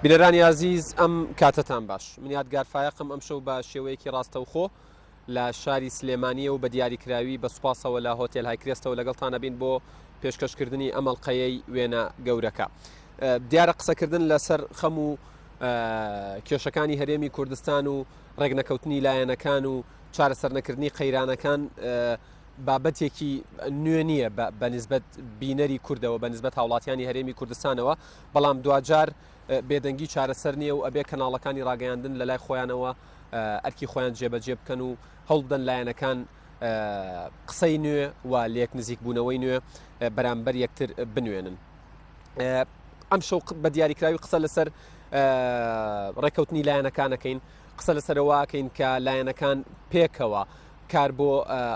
بینەرانی عزیز ئەم کاتتان باش من یادگارفایەقم ئەم شەو بە شێوەیەکی ڕاستەوخۆ لە شاری سلێمانیە و بە دیاریکراوی بە سوپاسەوە لە هۆتێل هایکرێستەوە لەگەڵتانە بین بۆ پێشکەشکردنی ئەمەڵقەیەی وێنە گەورەکە. دیارە قسەکردن لەسەر خەم و کێشەکانی هەرێمی کوردستان و ڕێگنەکەوتنی لایەنەکان و چارەسەرنەکردنی قەیرانەکان بابەتێکی نوێ نییە بە نسبەت بینەری کوردەوە بە نسبەت هاوڵاتیانی هەرێمی کوردستانەوە، بەڵام دوجار بێدەنگی چارەسەر نییە و ئەبێ کەناڵەکانی ڕاگەیاندن لە لای خۆیانەوە ئەرکی خۆیان جێبەجێ بکەن و هەوڵ بدەن لایەنەکان قسەی نوێ و لە یەک نزیک بوونەوەی نوێ بەرامبەر یەکتر بنوێنن. ئەم شەو بە دیاریکراوی قسە لەسەر ڕێکەوتنی لایەنەکانەکەین، قسە لەسەرەوەکەین کە لایەنەکان پێکەوە کار بۆ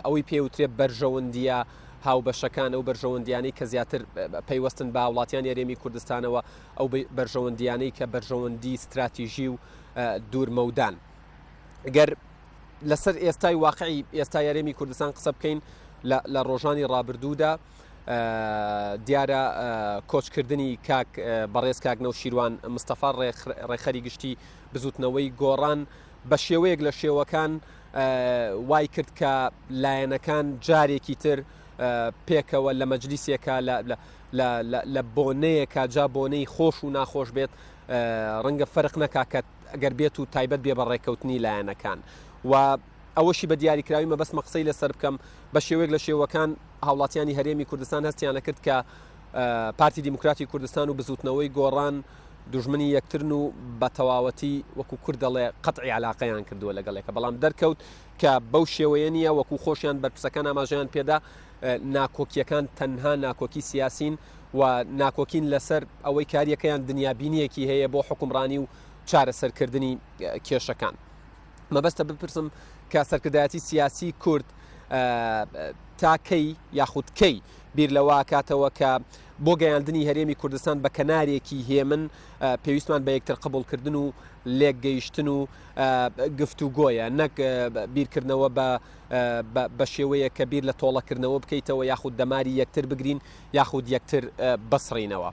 ئەوەی پێوترێ بەرژەوەندیە هاوبەشەکان ئەو بەرژەوەندیانەی کە زیاتر پەیوەستن بە وڵاتیان هەرێمی کوردستانەوە ئەو بەرژەوەندیانەی کە بەرژەوەندی استراتیژی و دوورمەودان. گەر لەسەر ئێستای واقعی ئێستا هەرێمی کوردستان قسە بکەین لە ڕۆژانی ڕابردوودا دیارە کۆچکردنی بەڕێز کاک نەوشیروان مستەفا ڕێخەری گشتی بزوتنەوەی گۆڕان بە شێوەیەک لە شێوەکان وای کرد کە لایەنەکان جارێکی تر پێکەوە لە مەجلیسێکە لە بۆنەیەکە جا بۆنەی خۆش و ناخۆش بێت ڕەنگە فەرق نەکا کە ئەگەر بێت و تایبەت بێ بە ڕێکەوتنی لایەنەکان و ئەوەشی بە دیاریکراوی مەبەستمە قسەی لەسەر بکەم بە شێوەیەک لە شێوەکان هاوڵاتیانی هەرێمی کوردستان هەستیانە کرد کە پارتی دیموکراتی کوردستان و بزوتنەوەی گۆڕان دوژمنی یەکترن و بە تەواوەتی وەکو کورد دەڵێ قەتعی علاقەیان کردووە لەگەڵێکە، بەڵام دەرکەوت کە بەو شێوەیە نیە وەکو خۆشیان بەرپرسەکان ئاماژەیان پێدا ناکۆکیەکان تەنها ناکۆکی سیاسین و ناکۆکین لەسەر ئەوەی کاریەکەیان دنیابینیەکی هەیە بۆ حکومڕانی و چارەسەرکردنی کێشەکان. مەبەستە بپرسم کە سەرکردایەتی سیاسی کورد تاکەی یاخودکەی بیر لەوە کاتەوە کە بۆ گەیاندنی هەرێمی کوردستان بە کەنارێکی هێمن پێویستمان بە یەکتر قبولکردن و لێک گەیشتن و گفتوگۆیە نەک بیرکردنەوە بە شێوەیە کە بیر لە تۆڵەکردنەوە بکەیتەوە یاخود دەماری یەکتر بگرین یاخود یەکتر بەسڕینەوە.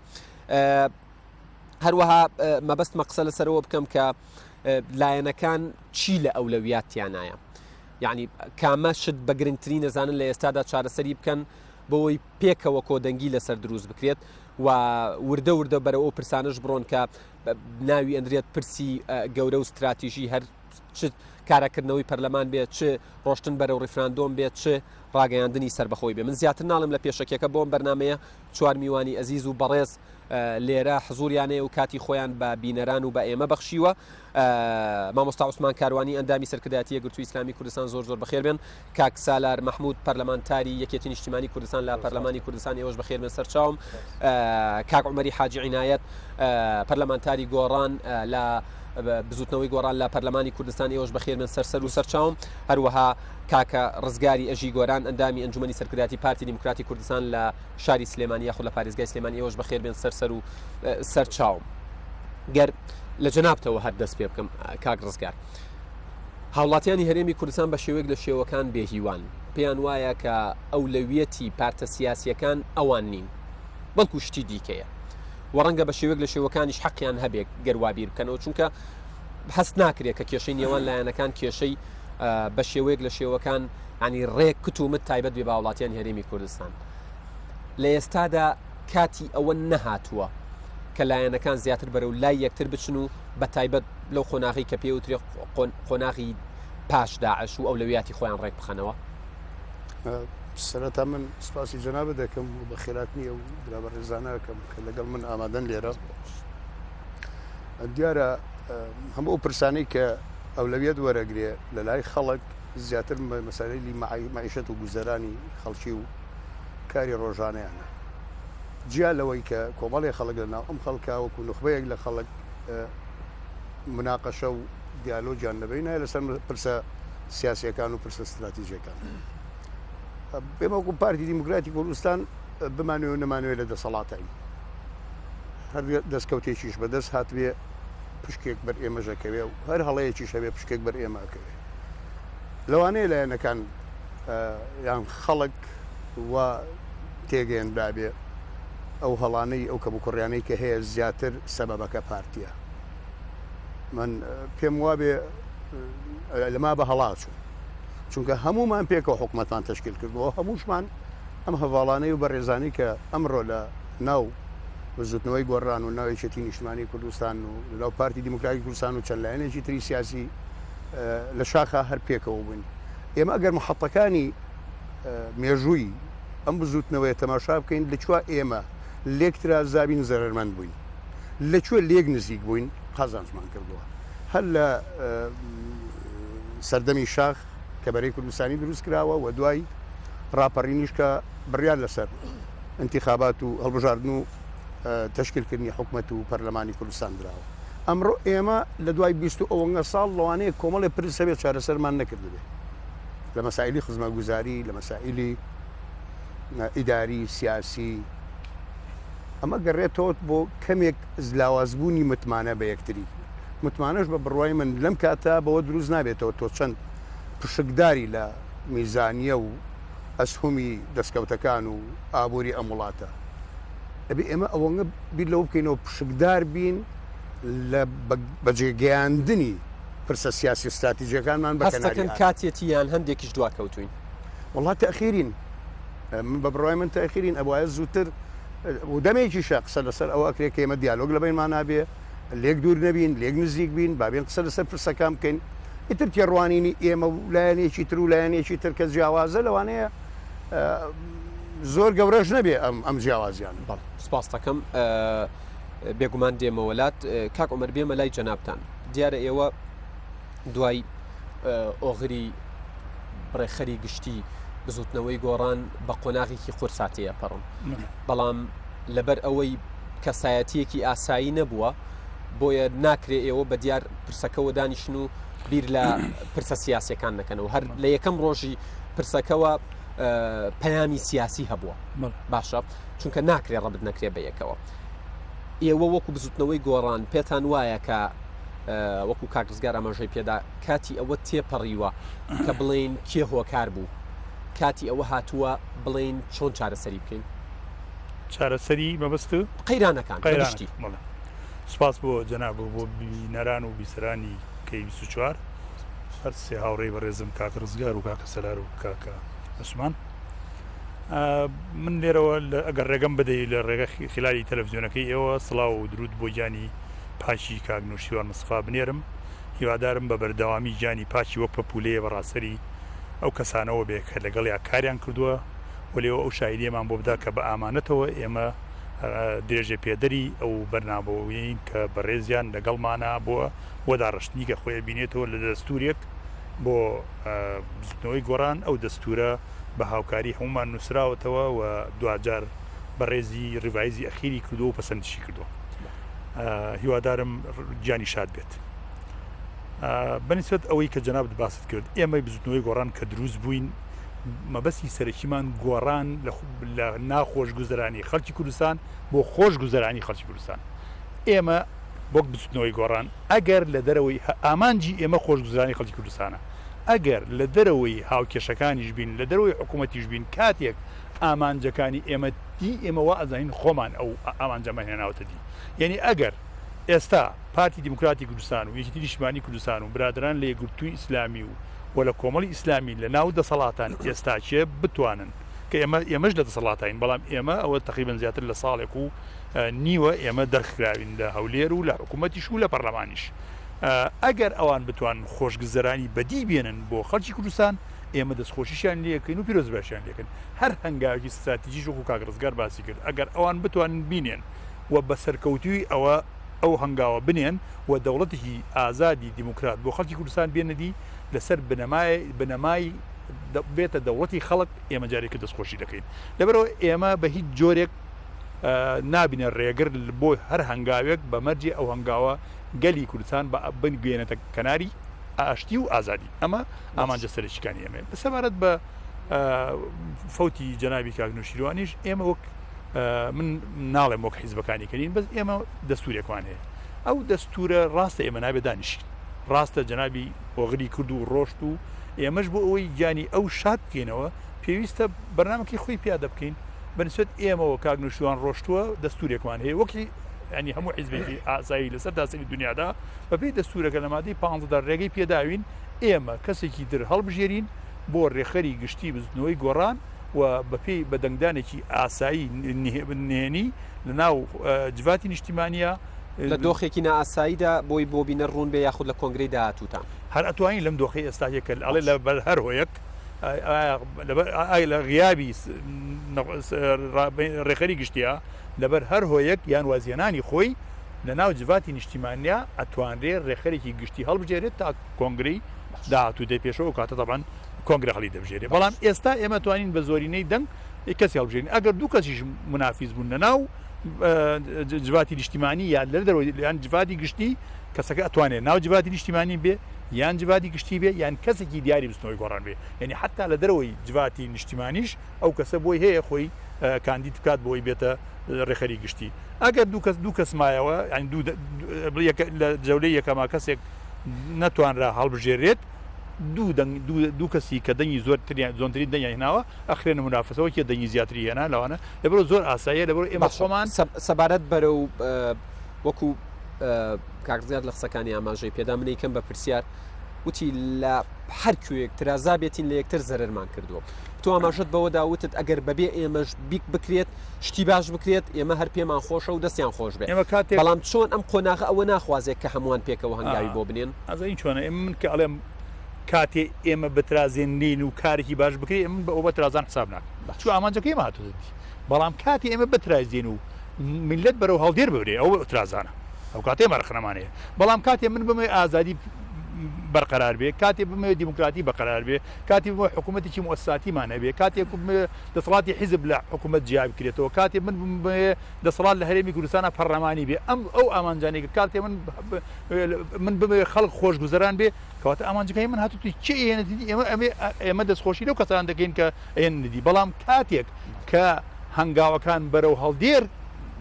هەروەها مەبەستمە قسە لەسەرەوە بکەم کە لایەنەکان چی لە ئەولەویاتیانایە، یعنی کامە شت بە گرنگترین نەزانن لە ئێستادا چارەسەری بکەن بۆەوەی پێکەوە کۆدەنگی لەسەر دروست بکرێت و وردە وردە بەرەوە پرسانش بڕۆن کە ناوی ئەندرێت پرسی گەورە و استراتیژی هەر چ کارەکردنەوەی پەرلەمان بێت چ ڕۆشتن بەرەو ڕیفراندۆم بێت چ ڕاگەیاندنی سەربەخۆی بێ. من زیاتر ناڵم لە پێشەکێکە بۆم بەرنمەیە 4 میوانی ئەزیز و بەڕێز لێرە حزوریانەیە و کاتی خۆیان بە بینەران و بە ئێمە بەخشیوە. مامۆستا عوسمان کاروانی ئەندامی سەرکردایەتی یەکگرتووی ئیسلامی کوردستان زۆر زۆر بەخێر بێن. کاک سالار مەحموود پەرلەمانتاری یەکێتی نیشتیمانی کوردستان لە پەرلەمانی کوردستان ئێوەش بەخێر بێن سەرچاوم. کاک عومەری حاجی عنایەت پەرلەمانتاری گۆڕان لە بزوتنەوەی گۆڕان لە پەرلەمانی کوردستان ئێوەش بەخێر بێن سەر و سەرچاوم. هەروەها کاکە ڕزگاری ئەژی گۆران ئەندامی ئەنجومەنی سەرکردایەتی پارتی دیموکراتی کوردستان لە شاری سلێمانی یاخود لە پارێزگای سلێمانی ئێوەش بەخێر بێن سەر و سەرچاوم. گەر لە جەنابتەوە هەر دەست پێ بکەم کاک ڕزگار، هاوڵاتیانی هەرێمی کوردستان بە شێوەیەک لە شێوەکان بێهیوان پێیان وایە کە ئەولەویەتی پارتە سیاسیەکان ئەوان نین بەڵکو شتی دیکەیە و ڕەنگە بە شێوەیەک لە شێوەکانیش حەقیان هەبێت گەروابیر بکەنەوە، چونکە هەست ناکرێت کە کێشەی نێوان لایەنەکان کێشەی بە شێوەیەک لە شێوەکان ینی ڕێک کتومت تایبەت بێ بە وڵاتیان هەرێمی کوردستان. لە ئێستادا کاتی ئەوە نەهاتووە کە لایەنەکان زیاتر بەرەو لای یەکتر بچن و بە تایبەت لەو خۆناغی کە پێوترێ خۆناغی پاش داعش و ئەولەویاتی خۆیان ڕێک بخەنەوە. سەرەتا من سپاسی جەنابە دەکەم و بە خێرات نییە و برابەر ڕێزانەکەم کە لەگەڵ من ئامادەن لێرە. دیارە هەموو ئەو پرسانەی کە ئەولەویەت وەرەگرێ لە لای خەڵک زیاتر مەسەلەی مەعیشەت و گوزەرانی خەڵکی و کاری ڕۆژانەیانە جیا لەوەی کە کۆمەڵی خەڵک لەناو ئەم خەڵکا وەکو نخبەیەک لە خەڵک مناقەشە و دیالۆجیان لەبینە لەسەر پرسە سیاسیەکان و پرسە استراتیژیەکان. پێمە وەکو پارتی دیموکراتی کوردستان بمانوێ و نەمانوێت لە دەسەڵاتین هەر دەستکەوتێکیش بەدەست هاتوێ پشکێک بەر ئێمەژەکەوێ و هەر هەڵەیەکی شەوێ پشکێک بەر ئێمەکەوێ. لەوانەیە لایەنەکان یان خەڵک وا تێگەیان بابێ ئەو هەڵانەی ئەو کەبوو کوڕیانەی کە هەیە زیاتر سەبەبەکە پارتیە من پێم وابێ لەما بە هەڵاچوو چونکە هەمومان پێکەوە حکوومەتمان تشکیل کردەوە هەمووشمان ئەم هەواڵانەی و بەڕێزانی کە ئەمڕۆ لە ناو بزوتنەوەی گۆڕان و ناوێکێتی نیشتمانی کوردستان و لەو پارتی دیموکراتی کوردستان و چەند لایەنێکی تری سیاسی لە شاخە هەر پێکەوە بووین ئێمە ئەگەر محەتەکانی مێژووی ئەم بزوتنەوەی تەماشا بکەین لەکوێ ئێمە لێکترا زابین زەرمەند بووین لەکوێ لێک نزیک بووین قازانجمان کردووە هەر لە سەردەمی شاخ کە بەرەی کوردستانی دروست کراوە و دوای ڕاپەڕینیش کە بڕیار لەسەر انتخابات و هەڵبژاردن و تشکیلکردنی حکوومەت و پەرلەمانی کوردستان درراوە ئەمڕۆ ئێمە لە دوای 20 ئەوەنگە ساڵ لەوانەیە کۆمەڵی پرسەبێت چارەسەرمان نەکردبێ لە مەسائلی خزمەتگوزاری لە مەسائلی ئیداری سیاسی ئەمە گەڕێتەوە بۆ کەمێک لاوازبوونی متمانە بە یەکتری متمانەش بە بڕوای من لەم کاتە بەوە دروست نابێتەوە تۆ چەند پشکداری لە میزانیە و ئەسهومی دەستکەوتەکان و ئابووری ئەم وڵاتە دەبێ ئێمە ئەوەنگە بیر لەوە بکەینەوە پشکدار بین لە بەجێگەیاندنی پرسە سیاسی استراتیژیەکانمان بەکەن کاتێتی یان هەندێکیش دواکەوتوین وڵات تەخیرین من بە بڕوای من تەخیرین ئەوایە زووتر و دەمێکی شە قسە لەسەر ئەوە ئەکرێت کە ئێمە دیالۆگ لە بینمان نابێ لێک دوور نەبین لێک نزیک بین بابێن قسە لەسەر پرسەکان بکەین ئیتر تێڕوانینی ئێمە و لایەنێکی تر و لایەنێکی تر کە جیاوازە لەوانەیە زۆر گەورەش نەبێ ئەم جیاوازیان سپاس دەکەم بێگومان دێمەوەلات کاک عومەر بێمە لای جەنابتان دیارە ئێوە دوای ئۆغری بڕێخەری گشتی بزوتنەوەی گۆڕان بە قۆناغێکی قورساتەیە پەڕم بەڵام لەبەر ئەوەی کەسایەتیەکی ئاسایی نەبووە بۆیە ناکرێ ئێوە بە دیار پرسەکەەوە دانیشن و بیر لە پرسە سیاسیەکان نەکەنەوە هەر لە یەکەم ڕۆژی پرسەکەەوە پەیامی سیاسی هەبووە باشە چونکە ناکرێ ڕەبت نەکرێ بە یەکەوە ئێوە وەکو بزوتنەوەی گۆڕان پێتان وایە کە وەکو کاکرزگار ئەمەژەی پێدا کاتی ئەوە تێپەڕیوە کە بڵێن کێ هۆکار بوو کاتی ئەوە هاتووە بڵێن چۆن چارەسەری بکەین چارەسەری مەبەست قەیرانەکان قەیرانشتی سپاس بۆ جەناب بۆ بینەران و بیسەرانی کەی 24 هەر سێ هاوڕێی بەڕێزم کاکە ڕزگار و کاکە سەلار و کاکە عوسمان من لێرەوە ئەگەر ڕێگەم بدەیت لە ڕێگە خلالی تەلەڤیزیۆنەکەی ئێوە سڵاو و درود بۆ گیانی پاشی کاک نوشیوان مستەفا بنێرم هیوادارم بە بەردەوامی گیانی پاشی وەک پەپولەیە بەڕاستەری ئەو کەسانەوە بێ کە لەگەڵ یا کاریان کردووە و لێەوە ئەو شایدیەمان بۆ بدا کە بە ئامانەتەوە ئێمە درێژێ پێدەری ئەو بەرنامەوەین کە بەڕێزیان لەگەڵمانە بۆ وەداڕشتنی کە خۆی بینێتەوە لە دەستورێک بۆ بزوتنەوەی گۆڕان ئەو دەستورە بە هاوکاری هەمومان نووسراوەتەوە و دوجار بەڕێزی ڕیڤایزی ئەخیری کردو و پەسەندشی کردووە هیوادارم گیانی شاد بێت بەنسبەت ئەوەی کە جەناب باست کرد ئێمە بزوتنەوەی گۆڕان کە دروست بووین مەبەستی سەرەکیمان گۆڕان لە ناخۆش گوزەرانی خەڵکی کوردستان بۆ خۆش گوزەرانی خەڵکی کوردستان ئێمە بۆک بزوتنەوەی گۆڕان ئەگەر لە دەرەوەی ئامانجی ئێمە خۆش گوزەرانی خەڵکی کوردستانە ئەگەر لە دەرەوەی هاوکێشەکانیش بین لە دەرەوەی حکوومەتیش بین کاتێک ئامانجەکانی ئێمە ئێمەوە ئەزانین خۆمان ئەو ئامانجەمە هێناوتە دی یعنی ئەگەر ئێستا پارتی دیموکراتی کوردستان و یەکێتی نیشتیمانی کوردستان و برادران لە یەکگرتووی ئیسلامی و لە کۆمەڵی ئیسلامی لە ناو دەسەڵاتان ئێستاچێ بتوانن کە ئێمەش لە دەسەڵاتین بەڵام ئێمە ئەوە تقریباً زیاتر لە ساڵێک و نیوە ئێمە دەرخراوین لە هەولێر و لە حکوومەتیش و لە پەرلەمانیش ئەگەر ئەوان بتوان خۆشگوزەرانی بەدی بێنن بۆ خەڵکی کوردستان ئێمە دەستخۆشیشیان لەکەین و پیرۆزباشیان لەکەن هەر هەنگاوی استراتیژیش وەکو کاک ڕزگار باسی کرد ئەگەر ئەوان بتوانن بینێن و بە سەرکەوتوی ئەو هەنگاوە بنێن و دەوڵەتێکی ئازادی دیموکرات بۆ خەڵکی کوردستان بێنەدی لەسەر بنەمای بێتە دەوڵەتی خەڵک ئێمە جارێکە دەستخۆشی دەکەین لەبەرەوە ئێمە بە هیچ جۆرێک نابینە ڕێگر بۆ هەر هەنگاوێک بە مەرجێ ئەو هەنگاوە گەلی کوردستان بە بنگوێنێتە کەناری ئاشتی و ئازادی ئەمە ئامانجە سەرچیەکانی ئێمە بەسەبارەت بە فەوتی جەنابی کاک نوشیروانیش ئێمە وەک من ناڵێم وەک حیزبەکانی کەین بەس ئێمە دەستورێکمان هەیە ئەو دەستورە ڕاستە ئێمە نابێت دانیشین ڕاستە جەنابی ئۆغری کرد و ڕۆشت و ئێمەش بۆ ئەوەی گیانی ئەو شاد بکەینەوە پێویستە بەرنامەکەی خۆی پیادە بکەین بەنسبەت ئێمەوە کاک نوشیروان ڕۆشتووە دەستورێکمان هەیە وەکی ینی هەموو حیزبێکی ئاسایی لەسەر داسەری دنیادا بەپێی دەستورەکە لە مادەی 15 ڕێگەی پێداوین ئێمە کەسێکی در هەڵبژێرین بۆ ڕێخەری گشتی بزنەوەی گۆڕان و بەپێی بە دەنگدانێکی ئاسایی نهێنی لە ناو جواتی نیشتیمانیە لە دۆخێکی نائاساییدا بۆی بۆ بینە ڕوون بێ یاخود لە کۆنگرەی داهاتووتان هەر ئەتوانین لەم دۆخی ئێستاکە ئەڵێ لە بەر هەر هۆیەک لە غیابی ڕێخەری گشتیە لەبەر هەر هۆیەک یان وازیێنانی خۆی لە ناو جواتی نیشتیمانیا ئەتوانرێ ڕێخەرێکی گشتی هەڵبژێرێت تا کۆنگری داهاتوو دەی پێشەوە کاتە دەبان کۆنگرە هەڵی دەبژێرێت بەڵام ئێستا ئێمە توانین بە زۆرینەی دەنگ کەسی هەڵبژێرین ئەگەر دوو کەسیش منافیز بوون لە ناو جواتی نیشتیمانی یان لە دەرەوەی یان جواتی گشتی کەسەکە ئەتوانێت ناو جواتی نیشتیمانی بێ یان جواتی گشتی بێ یان کەسێکی دیاری بستنەوەی گۆڕان بێ یعنی حتا لە دەرەوەی جواتی نیشتیمانیش ئەو کەسە بۆی هەیە خۆی کاندید بکات بۆی بێتە ڕێخەری گشتی ئەگەر دوو کەس مایەوە لە جەولەی یەکەما کەسێک نەتوانرا هەڵبژێرێت دوو کەسی کە دەنگی زۆرتری دەنگی هێناوە ئەخرێنە منافسەوە کێ دەنگی زیاتری هێنا لەوانە لەبەرەوە زۆر ئاساییە لەبەرەوە ئێمە خۆمان سەبارەت بەرە و وەکو کاکزیاد لە قسەکانی ئاماژەی پێدا منی کەم بە پرسیار وتی لە هەر کوێک ترازا بێتین لە یەکتر زەرمان کردووە تۆ ئاماژت بەوە داوتت ئەگەر بەبێ ئێمەش بیک بکرێت شتی باش بکرێت ئێمە هەر پێمان خۆشە و دەستیان خۆش بێت بەڵام چۆن ئەم قۆناغە ئەوە ناخوازێت کە هەمووان پێکەوە هەنگاوی بۆ بنێن ئەزین چۆنە ئێمە من کە ئەڵێم کاتێ ئێمە بەترازێنین و کارێکی باش بکرێت من بە ترازان حساب ناکەم چوو ئامانجەکەی ماهاتووتی بەڵام کاتێ ئێمە بەترازێن و میلەت بەرەو هەڵدێر ببرێ ئەو ترازانە ئەو کاتێ مەرخنەمانەیە بەڵام کاتێ من بمێ ئازادی بەرقەرار بێ کاتێ بمێ دیموکراتی بەقەرار بێ کاتی بمە حکوومەتێکی مؤسساتیمانە بێ کاتێک دەسەڵاتی حیزب لە حکوومەت جیاب بکرێتەوە کاتێ من دەسەڵات لە هەرێمی کوردستانە پەرلەمانی بێ ئەو ئامانجانێکە کاتێ من بمێ خەڵک خۆشگوزەران بێ کەواتە ئامانجەکەی من هاتووی چ ئێنەدی ئێمە دەستخۆشی لەو کەسان دەکەین کە ئێنەدی بەڵام کاتێک کە هەنگاوەکان بەرەو هەڵدێر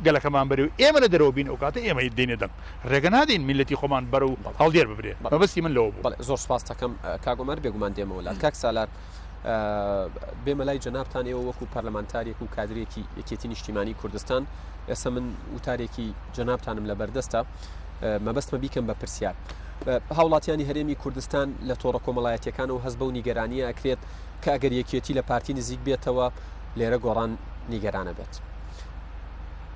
گەلەکەمان بەرەو ئێمە لە دەرەوە بین ئەو کاتە ئێمە دێنێ دەنگ ڕێگە نادەین میلەتی خۆمان بەرەو هەڵدێر ببرێ مەبەستی من لەوە بوو زۆر سپاس دەکەم کاگۆمەر بێگومان دێمەوە لات کاک سالار بێمە لای جەنابتان ئێوە وەکو پەرلەمانتارێک و کادرێکی یەکێتی نیشتیمانی کوردستان ئێستا من وتارێکی جەنابتانم لە بەردەستە مەبەستمە بیکەم بە پرسیار هاوڵاتیانی هەرێمی کوردستان لە تۆڕە کۆمەڵایەتیەکانەوە هەست بە و نیگەرانیە ئەکرێت کە ئەگەر یەکێتی لە پارتی نزیک بێتەوە لێرە گۆڕان نیگەرانە بێت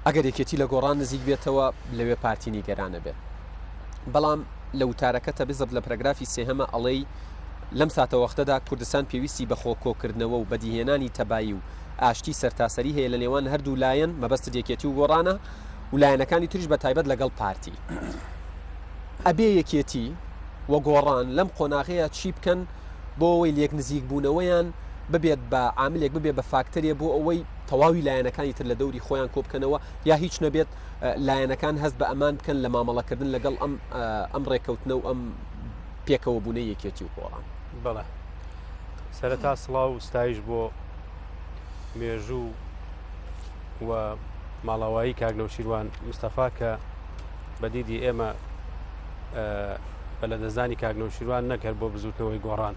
ئەگەر یەکێتی لە گۆڕان نزیک بێتەوە لەوێ پارتی نیگەرانە بێت بەڵام لە وتارەکەتە بزب لە پرەگرافی سێهەمە ئەڵەی لەم ساتە وەختەدا کوردستان پێویستی بە خۆکۆکردنەوە و بەدیهێنانی تەبایی و ئاشتی سەرتاسەری هەیە لە نێوان هەردوو لایەن مەبەستە یەکێتی و گۆڕانە و لایەنەکانی تریش بە تایبەت لەگەڵ پارتی ئەبێ یەکێتی وە گۆڕان لەم قۆناغەیە چی بکەن بۆ ئەوەی لێک نزیک بوونەوەیان ببێت بە عاملێک ببێت بە فاکتەرێ بۆ ئەوەی تەواوی لایەنەکانی تر لە دەوری خۆیان کۆبکەنەوە یا هیچ نەبێت لایەنەکان هەست بە ئەمان بکەن لە مامەڵەکردن لەگەڵ ئەم ڕێکەوتنە و ئەم پێکەوە بوونەی یەکێتی و گۆڕان بەڵێ سەرەتا سڵاو و ستایش بۆ مێژوو و ماڵاوایی کاگنەوشیروان مستەفا کە بەدیدی ئێمە بە لە دەزانی کاگنەوشیروان نەکرد بۆ بزوتنەوەی گۆڕان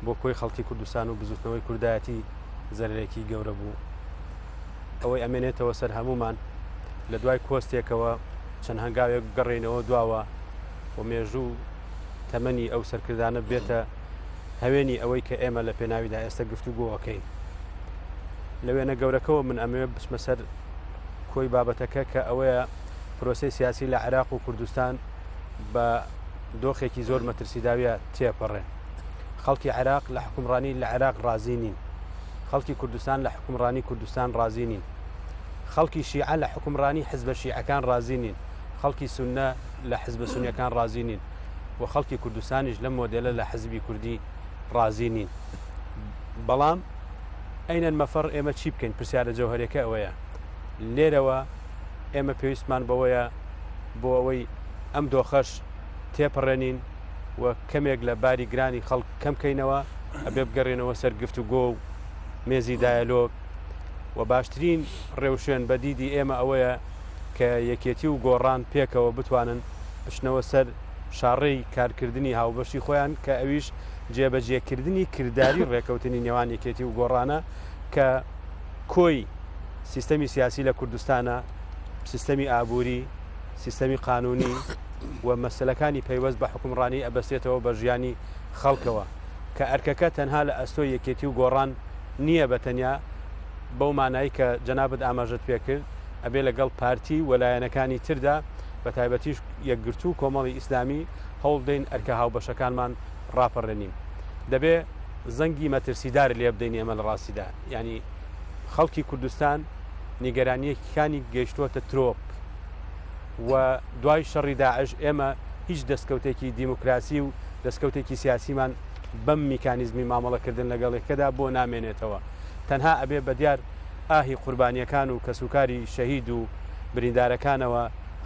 بۆ کۆی خەڵکی کوردستان و بزوتنەوەی کوردایەتی زەرێکی گەورە بوو ئەوەی ئەمێنێتەوە سەر هەمومان لە دوای کۆستێکەوە چەند هەنگاوێک گەڕێنەوە دواوە و مێژوو تەمەنی ئەو سەرکردانە بێتە هەوێنی ئەوەی کە ئێمە لە پێناویدا ئێستا گفتوگۆەکەین لە وێنە گەورەکەەوە من ئەمەوێ بچمە سەر کۆی بابەتەکە کە ئەوەیە پرۆسی سیاسی لە عێراق و کوردستان بە دۆخێکی زۆر مەترسیداویە تێپەڕێ خەڵکی عێراق لە حکومڕانی لە عێراق ڕازی نین خەڵکی کوردستان لە حکومڕانی کوردستان ڕازی نین خەڵکی شیعە لە حکومڕانی حزبە شیعەکان ڕازی نین خەڵکی سونە لە حزبە سونیەکان ڕازی نین و خەڵکی کوردستانیش لەم مۆدێلە لە حزبی کوردی ڕازی نین بەڵام ئەینەن مەفەڕ ئێمە چی بکەین پرسیارە جەوهەرەکە ئەوەیە لێرەوە ئێمە پێویستمان بەوەیە بۆ ئەوەی ئەم دۆخەش تێپەڕێنین و کەمێک لە باری گرانی خەڵک کەمکەینەوە ئەبێ بگەڕێنەوە سەر گفتوگۆ و مێزی دایەلۆگ و باشترین ڕێوشێن بەدیدی ئێمە ئەوەیە کە یەکێتی و گۆڕان پێکەوە بتوانن بشنەوە سەر شاڕێی کارکردنی هاوبەشی خۆیان کە ئەویش جێبەجێکردنی کردداری ڕێکەوتنی نێوان یەکێتی و گۆڕانە کە کۆی سیستەمی سیاسی لە کوردستانە سیستەمی ئابووری سیستەمی قانونی و مەسلەکانی پەیوەست بە حکومڕانی ئەبەستێتەوە بە ژیانی خەڵکەوە کە ئەرکەکە تەنها لە ئەستۆی یەکێتی و گۆڕان نییە بە تەنیا بەو مانایی کە جەنابەت ئاماژەت پێکرد ئەبێ لەگەڵ پارتی وەلایەنەکانی تردا بە تایبەتیش یەکگرتو و کۆمەڵی ئیسلامی هەوڵ بدەین ئەرکە هاوبەشەکانمان ڕاپەڕێنین دەبێ زەنگی مەترسیدار لێ بدەین ئێمە لە ڕاستیدا ینی خەڵکی کوردستان نیگەرانیەکانی گەیشتووەتە ترۆپ و دوای شەڕی داعش ئێمە هیچ دەستکەوتێکی دیموکراسی و دەستکەوتێکی سیاسیمان بەم میکانیزمی مامەڵەکردن لەگەڵێکەدا بۆ نامێنێتەوە تەنها ئەبێ بە دیار ئاهی قوربانیەکان و کەسوکاری شەهید و بریندارەکانەوە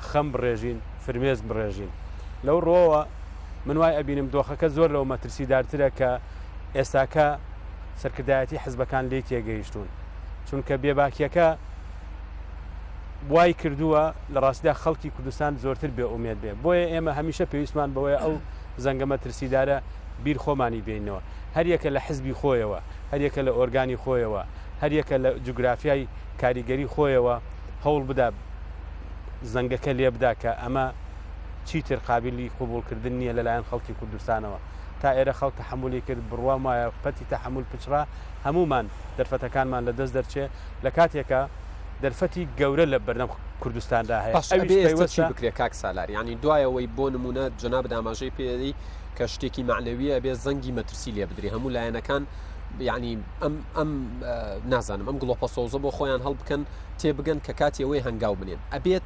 خەم بڕێژین فرمێز بڕێژین لەو ڕۆوە من وای ئەبینم دۆخەکە زۆر لەو مەترسیدارترە کە ئێستاکە سەرکردایەتی حزبەکان لێ تێگەیشتون چونکە بێباکیەکە وای کردووە لە ڕاستیدا خەڵکی کوردستان زۆرتر بێ ئومێد بێ بۆیە ئێمە هەمیشە پێویستمان بەوەیە ئەو زەنگە مەترسیدارە بیر خۆمانی بینەوە هەر یەکە لە حزبی خۆیەوە هەر یەکە لە ئۆرگانی خۆیەوە هەر یەکە لە جوگرافیای کاریگەری خۆیەوە هەوڵ بدا زەنگەکە لێ بدا کە ئەمە چیتر قابلی قوبولکردن نییە لەلایەن خەڵکی کوردستانەوە تا ئێرە خەڵک تەحملی کرد بڕوا وایە پەتی تەحمل پچرا هەمومان دەرفەتەکانمان لە دەست دەرچێ لە کاتێکە دەرفەتی گەورە لە بەردەم کوردستاندا هەیە ئەوی بکرێ کاک سالار ینی دوایەوەی بۆ نمونە جەناب داماژەی پێدەی کە شتێکی معنەویە بێ زەنگی مەترسی لێ بدرێ هەموو لایەنەکان ینی ئەم نازانم ئەم گڵۆپە سۆزە بۆ خۆیان هەڵ بکەن تێبگەن کە کاتیەوەی هەنگاو بنێن ئەبێت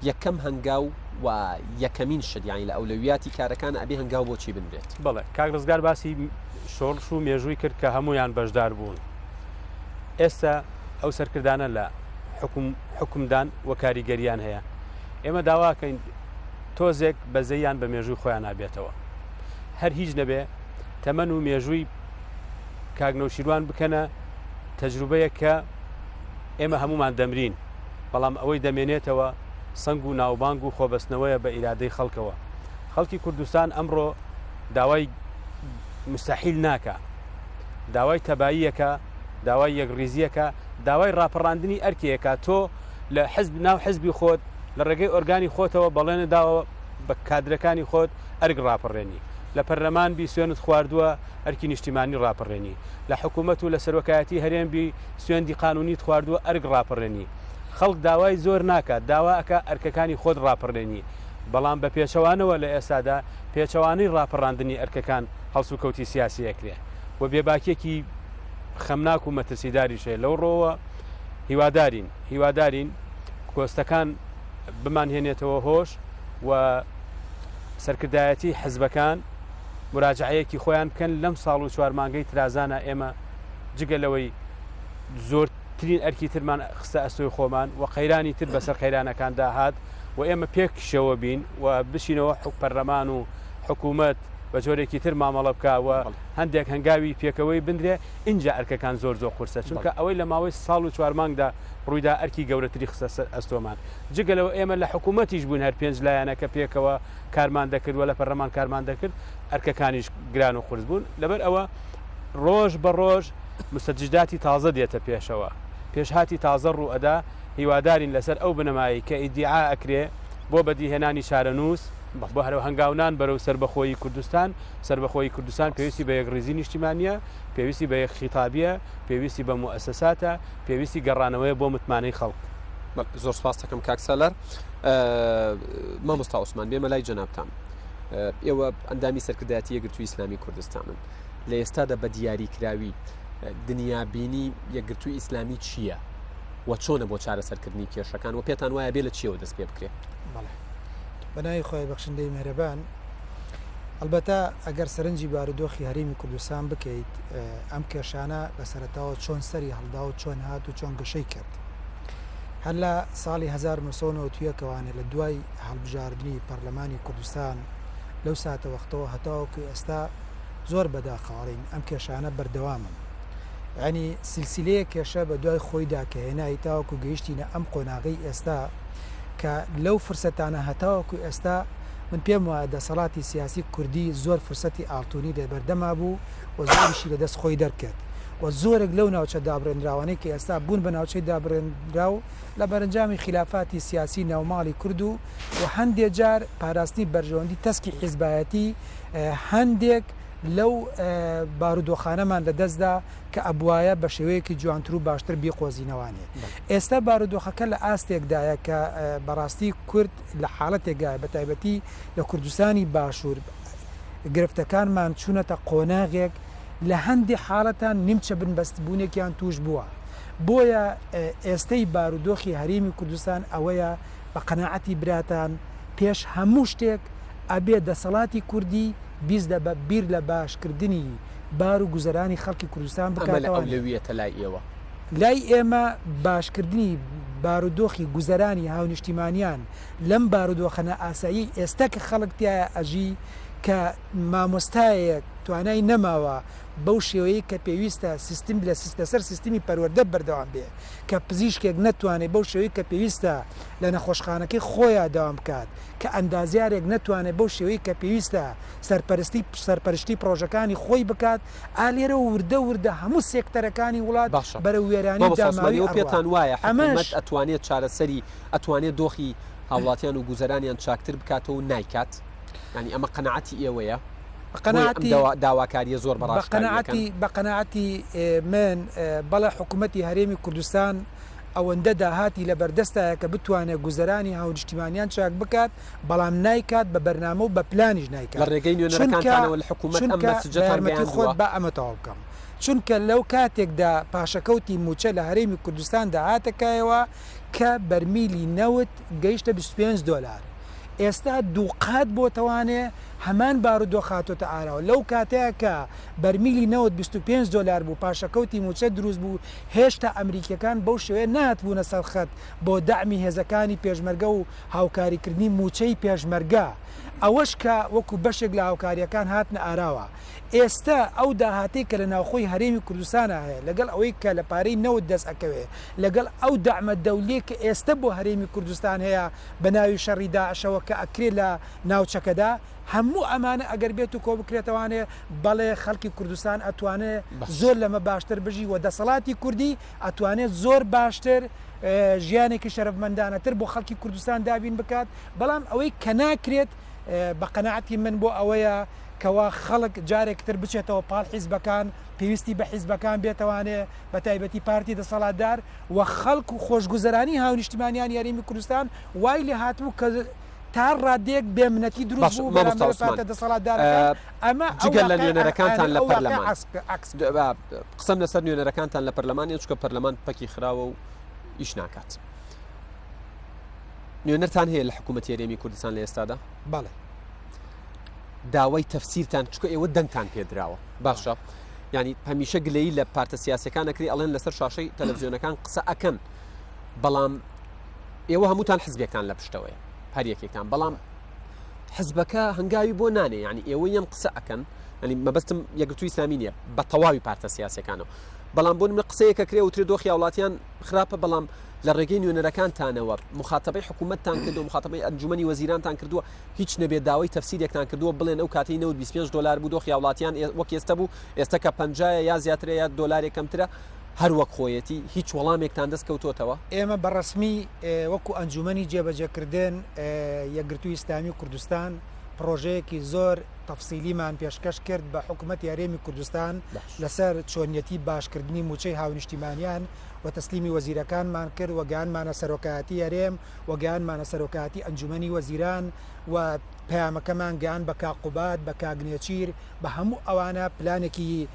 یەکەم هەنگاو و یەکەمین شت یانی لە ئەولەویاتی کارەکان ئەبێ هەنگاو بۆچی بنرێت بەڵێ کاک ڕزگار باسی شۆڕش و مێژووی کرد کە هەمویان بەشدار بوون ئێستا ئەو سەرکردانە لە حکومدان و کاریگەریان هەیە ئێمە داواکەین تۆزێک بەزەیان بە مێژووی خۆیان نابێتەوە هەر هیچ نەبێ تەمەن و مێژووی کاگنەوشیروان بکەنە تەجروبەیە کە ئێمە هەمومان دەمرین بەڵام ئەوەی دەمێنێتەوە سنگ و ناوبانگ و خۆبەستنەوەیە بە ئیرادەی خەڵکەوە خەڵکی کوردستان ئەمڕۆ داوای مستحیل ناکە داوای تەباییەکە داوای یەکڕیزیەکە داوای ڕاپەڕاندنی ئەرکیەکە تۆ لە حزب ناو حزبی خۆت لە ڕێگەی ئۆرگانی خۆتەوە بەڵێنە داوە بە کادرەکانی خۆت ئەرگ ڕاپەڕێنی لە پەرلەمان بی سوێنت خواردووە ئەرکی نیشتیمانی ڕاپەڕێنی لە حکوومەت و لە سەرۆکایەتی هەرێم بی سوێندی قانونیت خواردووە ئەرگ ڕاپەڕێنی خەڵک داوای زۆر ناکات داواکە ئەرکەکانی خۆت ڕاپەڕێنی بەڵام بە پێچەوانەوە لە ئێستادا پێچەوانەی ڕاپەڕاندنی ئەرکەکان هەڵسو کەوتی سیاسی ئەکرێ و بێباکێکی خەمناک و مەترسیداریشێ لەو ڕۆوە هیوادارین کۆستەکان بمانهێنێتەوە هۆش و سەرکردایەتی حزبەکان مراجعەیەکی خۆیان بکەن لەم ساڵ و 4 مانگەی ترازانە ئێمە جگەلەوەی زۆرترین ئەرکی ترمان خستە ئەستۆی خۆمان و قەیرانی تر بەسەر قەیرانەکاندا هات و ئێمە پێکشەوە بین و بشینەوە پەرلەمان و حکوومەت بە جۆرێکی تر مامەڵە بکوە هەندێک هەنگاوی پێکەوەی بندرێ اینجا ئەرکەکان زۆر قورسە چونکە ئەوەی لە ماوەی ساڵ و 4 مانگدا ڕوویدا ئەرکی گەورەتری خستە ئەستۆمان جگەلەوە ئێمە لە حکوومەتیش بوون هەر 5 لایەنەکە پێکەوە کارمان دەکردوە لە پەرلەمان کارمان دەکرد ئەرکەکانیش گران و قورس بوون لەبەر ئەوە ڕۆژ بە ڕۆژ مستەجداتی تازە دێتە پێشەوە پێشهاتی تازە ڕوئەدا هیوادارین لەسەر ئەو بنەمایی کە ئیدعا ئەکرێ بۆ بەدیهێنانی چارەنووس بۆ هەرو هەنگاونان بەرەو سربەخۆیی کوردستان پێویستی بە یەکڕێزی نیشتیمانیە پێویستی بە یەک خیتابیە پێویستی بە موسساتە پێویستی گەڕانەوەی بۆ متمانەی خەڵک زۆر سپاس دەکەم کاک سالار مامۆستا عوسمان بێمە لای جەنابتان ئێوە ئەندامی سەرکردایەتی یەکگرتووی ئیسلامی کوردستانن لە ئێستادا بە دیاریکراوی دنیابینی یەکگرتووی ئیسلامی چییە و چۆنە بۆ چارەسەرکردنی کێشەکان و پێتان وایە بێ لە چیەوە دەست پێ بکرێت بەناوی خۆی بەخشندەی مێرەبان ئەلبەتە ئەگەر سەرنجی بارودۆخی هەرێمی کوردستان بکەیت ئەم کێشانە لە سەرەتاوە چۆن سەری هەڵدا و چۆن هات و چۆن گەشەی کرد هەر لە ساڵی 1990 لە دوای هەڵبژاردننی پەرلەمانی کوردستان لەو ساتە وەختەوە هەتاوەکو ئێستا زۆر بەداخەڵین ئەم کێشانە بەردەوامن ینی سلسلەیە کێشە بە دوای خۆیدا کە هێنایی تاوەکو گەیشتینە ئەم قۆناغی ئێستا کە لەو فرسەتانە هەتاوەکو ئێستا من پێم وایە دەسەڵاتی سیاسی کوردی زۆر فرسەتی ئاڵتونی لە بەردەما بوو و زۆریشی لەدەست خۆی دەرکرد و زۆرێک لەو ناوچە دابڕێنراوانەی کە ئێستا بوون بە ناوچەی دابڕێنراو لە بەرەنجامی خلافاتی سیاسی ناوماڵی کورد و هەندێک جار پاراستنی بەرژەوەندی تەسکی حیزبایەتی هەندێک لەو بارودۆخانەمان لە دەستدا کە ئەبوایە بە شێوەیەکی جوانتر و باشتر بیقۆزینەوانێ ئێستا بارودۆخەکە لە ئاستێکدایە کە بەڕاستی کورد لە حاڵەتێکگای بە تایبەتی لە کوردستانی باشوور گرفتەکانمان چوونەتە قۆناغێک لە هەندی حاڵەتان نیمچە بنبەستبوونێکیان توش بووە بۆیە ئێستەی بارودۆخی هەرێمی کوردستان ئەوەیە بە قەناعەتی براتان پێش هەموو شتێک ئەبێ دەسەڵاتی کوردی بیست بە بیر لە باشکردنی بار و گوزەرانی خەڵکی کوردستان بکاتەوە لەویەتە لای ئێوە لای ئێمە باشکردنی بارودۆخی گوزەرانی هاونیشتیمانیان لەم بارودۆخەنە ئاسایی ئێستا کە خەڵکتیایە ئەژی کە مامۆستایەک توانای نەماوە بەو شێوەیە کە پێویستە سیستم لەسەر سیستمی پەروەردە بەردەوام بێ کە پزیشکێک نەتوانێت بەو شێوەیە کە پێویستە لە نەخۆشخانەکەی خۆیان داوام بکات کە ئەندازیارێک نەتوانێت بەو شێوەیە کە پێویستە سەرپەرشتی پرۆژەکانی خۆی بکات ئالێرە وردە هەموو سێکتەرەکانی وڵات بەرە وێرانی داماوی پێتان وایە حکومەت ئەتوانێت چارەسەری ئەتوانێت دۆخی هاوڵاتیان و گوزەرانیان چاکتر بکاتەوە و نایکات ینی ئەمە قەنەعەتی ئێوەیە داواکاریە زۆر بە قەنەعەتی من بەڵێ حکوومەتی هەرێمی کوردستان ئەوەندە داهاتی لە بەردەستایە کە بتوانێت گوزەرانی هاونیشتیمانیان چاک بکات بەڵام نایکات بە بەرنامە و بە پلانیش نایکات لە ڕێگەی نوێنەرەکانتانەوە لە حکوومەت ئەم مەسجەتارمەتی خۆت بە ئەمە تەواو بکەم چونکە لەو کاتێکدا پاشەکەوتی موچە لە هەرێمی کوردستان داهاتەکایەوە کە بەرمیلی نەوت گەیشتە 25 دۆلار ئێستا دووقات بۆ توانێ هەمان بارودۆخاتۆتە ئاراوە لەو کاتەیە کە بەرمیلی نەوت 25 دۆلار بوو پاشەکەوتی موچە دروست بوو هێشتا ئەمریکەکان بەو شێوەیە ناتبوونە سەرخەت بۆ داعمی هێزەکانی پێشمەرگە و هاوکاریکردنی موچەی پێشمەرگە ئەوەش کە وەکو بەشێک لە هاوکاریەکان هاتنە ئاراوە ئێستا ئەو داهاتەی کە لە ناوخۆی هەرێمی کوردستانە هەیە لەگەڵ ئەوەی کە لە پارەی نەوت دەست ئەکەوێ لەگەڵ ئەو داعمە دەولێ کە ئێستا بۆ هەرێمی کوردستان هەیە بە ناوی شەڕی داعشەوە کە ئەکرێ لە ناوچەکەدا هەموو ئەمانە ئەگەر بێت و کۆ بکرێتەوانێ بەڵێ خەڵکی کوردستان ئەتوانێت زۆر لەمە باشتر بژی و دەسەڵاتی کوردی ئەتوانێت زۆر باشتر ژیانێکی شەرەفمەندانەتر بۆ خەڵکی کوردستان دابین بکات بەڵام ئەوەی کە ناکرێت بە قەنەعەتی من بۆ ئەوەیە کەوا خەڵک جارێکتر بچێتەوە پاڵ حیزبەکان پێویستی بە حیزبەکان بێتەوانێ بە تایبەتی پارتی دەسەڵاتدار و خەڵک و خۆشگوزەرانی هاونیشتیمانیان یاریمی کوردستان وای لێ هاتبوو کە تا ڕادێک بێمنەتی دروست بوو بەرامبەر دەسەڵاتدارەکان ئەمە جگەل لە نوێنەرەکانتان لە پەرلەمان قسەم لەسەر نوێنەرەکانتان لە پەرلەمانی چکە پەرلەمان پەکی خراوە و ئیش ناکات نوێنەرتان هەیە لە حکوومەتی هەرێمی کوردستان لە ئێستادا بەڵێ داوای تەفسیرتان چکە ئێوە دەنگتان پێدراوە باشە ینی هەمیشە گلەیی لە پارتە سیاسەکانەکری ئەڵێن لەسەر شاشەی تەلەڤیزیۆنەکان قسە ئەکەن بەڵام ئێوە هەمووتان حزبەکان لە پشتەوەیە هەر یەکێکان بەڵام حزبەکە هەنگاوی بۆ نانێ ینی ئێوە یەم قسە ئەکەن ینی مەبەستم یەکگرتووی ئیسلامی نییە بە تەواوی پارتە سیاسەکانەوە بەڵام بۆ نمونە قسەیەکە کرێ وترێ دۆخی وڵاتیان خراپە بەڵام لە ڕێگەی نوێنەرەکانتانەوە مخاتبەی حکوومەتتان کردو مخاتبەی ئەنجومەنی وەزیرانتان کردووە هیچ نەبێت داوای تەفسیرێکتان کردووە بڵێن ئەو کاتی نەوت 25 دلار بوو دۆخی وڵاتیان وەک ئێستا بوو ئێستا کە 50 یا زیاترە یا دۆلارێک کەمترە هەر وەک خۆیەتی هیچ وەڵامێکتان دەست کەوتۆتەوە ئێمە بەڕسمی وەکو ئەنجومەنی جێبەجێکردن یەکگرتووی ئیسلامی کوردستان پرۆژەیەکی زۆر تەفسیلیمان پێشکەش کرد بە حکوومەتی هەرێمی کوردستان لەسەر چۆنیەتی باشکردنی موچەی هاونیشتیمانیان و تەسلیمی وەزیرەکانمان کرد وەگەیانمانە سەرۆکایەتی هەرێم وەگەیانمانە سەرۆکایەتی ئەنجومەنی وەزیران و پەیامەکەمان گەیان بە کاقوبات بە کاگنێچیر بە هەموو ئەوانە پلانێکی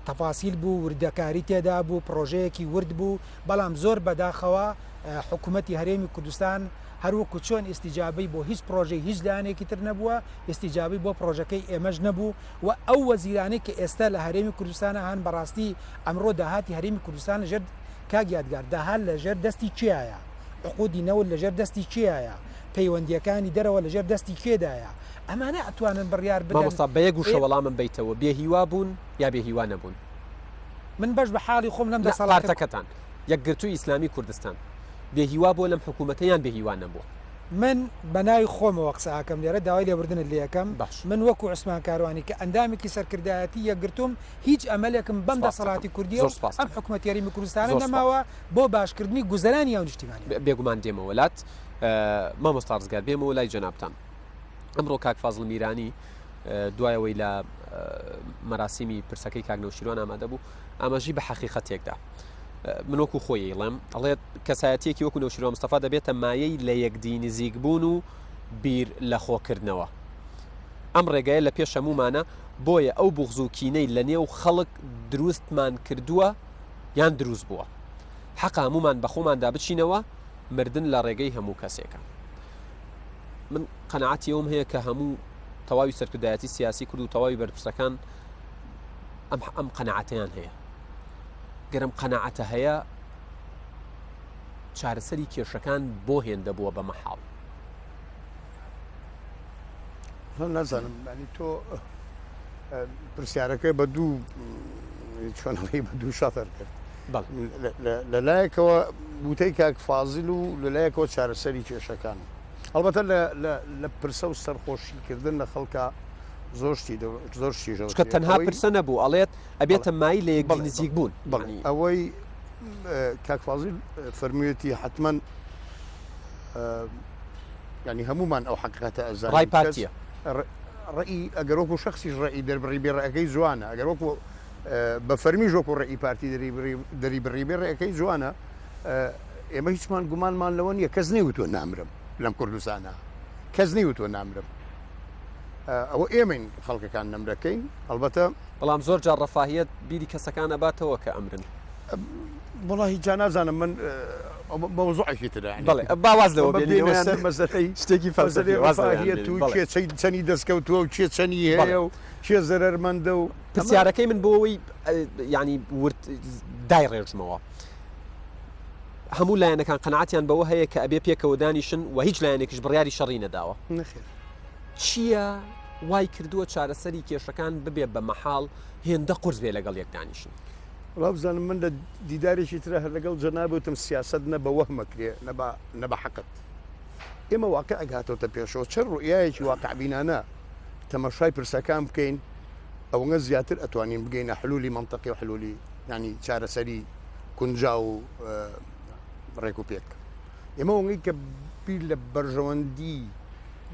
تەفاسیل بوو وردەکاری تێدا بوو پرۆژەیەکی ورد بوو بەڵام زۆر بەداخەوە حکوومەتی هەرێمی کوردستان هەروەکو چۆن ئیستیجابەی بۆ هیچ پرۆژەی هیچ لایەنێکی تر نەبووە ئیستیجابی بۆ پرۆژەکەی ئێمەش نەبوو و ئەو وەزیرانەی کە ئێستا لە هەرێمی کوردستانە هەن بەڕاستی ئەمڕۆ داهاتی هەرێمی کوردستان لەژێر کاگیادگار داهات لەژێر دەستی کێیە عقودی نەوت لەژێر دەستی کێیە پەیوەندیەکانی دەرەوە لەژێر دەستی کێدایە ئەمانە ئەتوانن بڕیار بدەن مامۆستا بە یەک وشە وەڵامم بیتەوە بێهیوا بوون یا بێهیوا نەبوون من بەش بە حاڵی خۆم لەم دەسەڵاتەکەتان یەکگرتووی ئیسلامی کوردستان بێهیوا بۆ لەم حکوومەتە یان بێهیوا نەبووە من بەناوی خۆمەوە قسەکەم لێرە داوای لێبوردنت لێ یەکەم باش من وەکو عوسمان کاروانی کە ئەندامێکی سەرکردایەتی یەکگرتووم هیچ ئەمەلێکم بەم دەسەڵاتی کوردی و ئەم حکوومەت یاریمی کوردستانە نەماوە بۆ باشکردنی گوزەرانی یاو نیشتیمانی بێگومان دێمە وڵات مامۆستا ڕزگار بێمەوە لای جەنابتان ئەمڕۆ کاک فازڵ میرانی دوایەوەی لە مەراسیمی پرسەکەی کاک نەوشیروان ئامادە بوو ئاماژی بە حەقیقەتێکدا من وەکو خۆی ئەڵێم ئەڵێت کەسایەتێکی وەکو نەوشیروان مستەفا دەبێتە مایەی لە یەکدی نزیک بوون و بیر لە خۆکردنەوە ئەم ڕێگایە لە پێش هەمومانە بۆیە ئەو بغز و کینەی لە نێو خەڵک دروستمان کردووە یان دروست بووە حەق هەمومان بە خۆماندا بچینەوە مردن لە ڕێگەی هەموو کەسێکە من قەنەعەتی ئەوم هەیە کە هەموو تەواوی سەرکردایەتی سیاسی کرد و تەواوی بەرپرسەکان ئەم قەنەعەتیان هەیە گەرم قەنەعەتە هەیە چارەسەری کێشەکان بۆ هێندە بووە بە مەحاڵ نازانم ینی تۆ پرسیارەکەی بە دوو چۆنەوەی بە دوو شاتەر کرد لەلایەکەوە بوتەی کاک فازل و لەلایەکەوە چارەسەری کێشەکان ئەڵبەتە لە پرسە و سەرخۆشیکردن لە خەڵکە زۆر کە تەنها پرسە نەبوو ئەڵێت ئەبێتە مای لە یەکدی نزیک بوون ئەوەی کاک فازل فەرموویەتی حتمما ینی هەمومان ئەو حقیقەتە ئەزانین ڕای پارتیە ڕئی ئەگەر وەکو شخصیش ڕئی دەربڕی بێڕەکەی جوانە ئەگەر وەکو بە فەرمیش وەکو ڕئی پارتی دەری بڕی بێڕەکەی جوانە ئێمە هیچمان گومانمان لەوە نییە کەس نەیوتوە نامرم لەم کوردستانە کەس نەیوتوە نامرم ئەوە ئێمەین خەڵکەکان نەمرەکەین ئەلبەتە بەڵام زۆر جار ڕەفاهیەت بیری کەسەکان ئەباتەوە کە ئەمرن وڵی جا نازانم من مەوزوعێکی ترە بەڵێ باواز لەوە مەزەرەی شتێکی فەرزەهەیە و کێ چەنی دەستکەوتووە و چێ چەنی هەیە و چێ زەرەرمەندە و پرسیارەکەی من بۆەوەی ینی ورد دای ڕێژمەوە هەموو لایەنەکان قەنەعەتیان بەوە هەیە کە ئەبێ پێکەوە دانیشن و هیچ لایەنێکیش بڕیاری شەڕی نەداوە نەخێر چییە وای کردووە چارەسەری کێشەکان ببێ بە مەحاڵ هێندە قورس بێ لەگەڵ یەک دانیشن بزانم من لە دیدارێکی ترە هەر لەگەڵ جەنابوتم سیاست نە بە وەهمەکرێ نە بە حەقت ئێمە واقع ئەگاتەوە پێشەوە چەند ڕوئایەکی واقعبینانە تەمەشای پرسەکان بکەین ئەوەنگە زیاتر ئەتوانین بگەینە حلولی منطقی و حلولی ینی چارەسەری کونجا و ڕێک و پێک ئێمە وەنگەی کە بیر لە بەرژەوەندی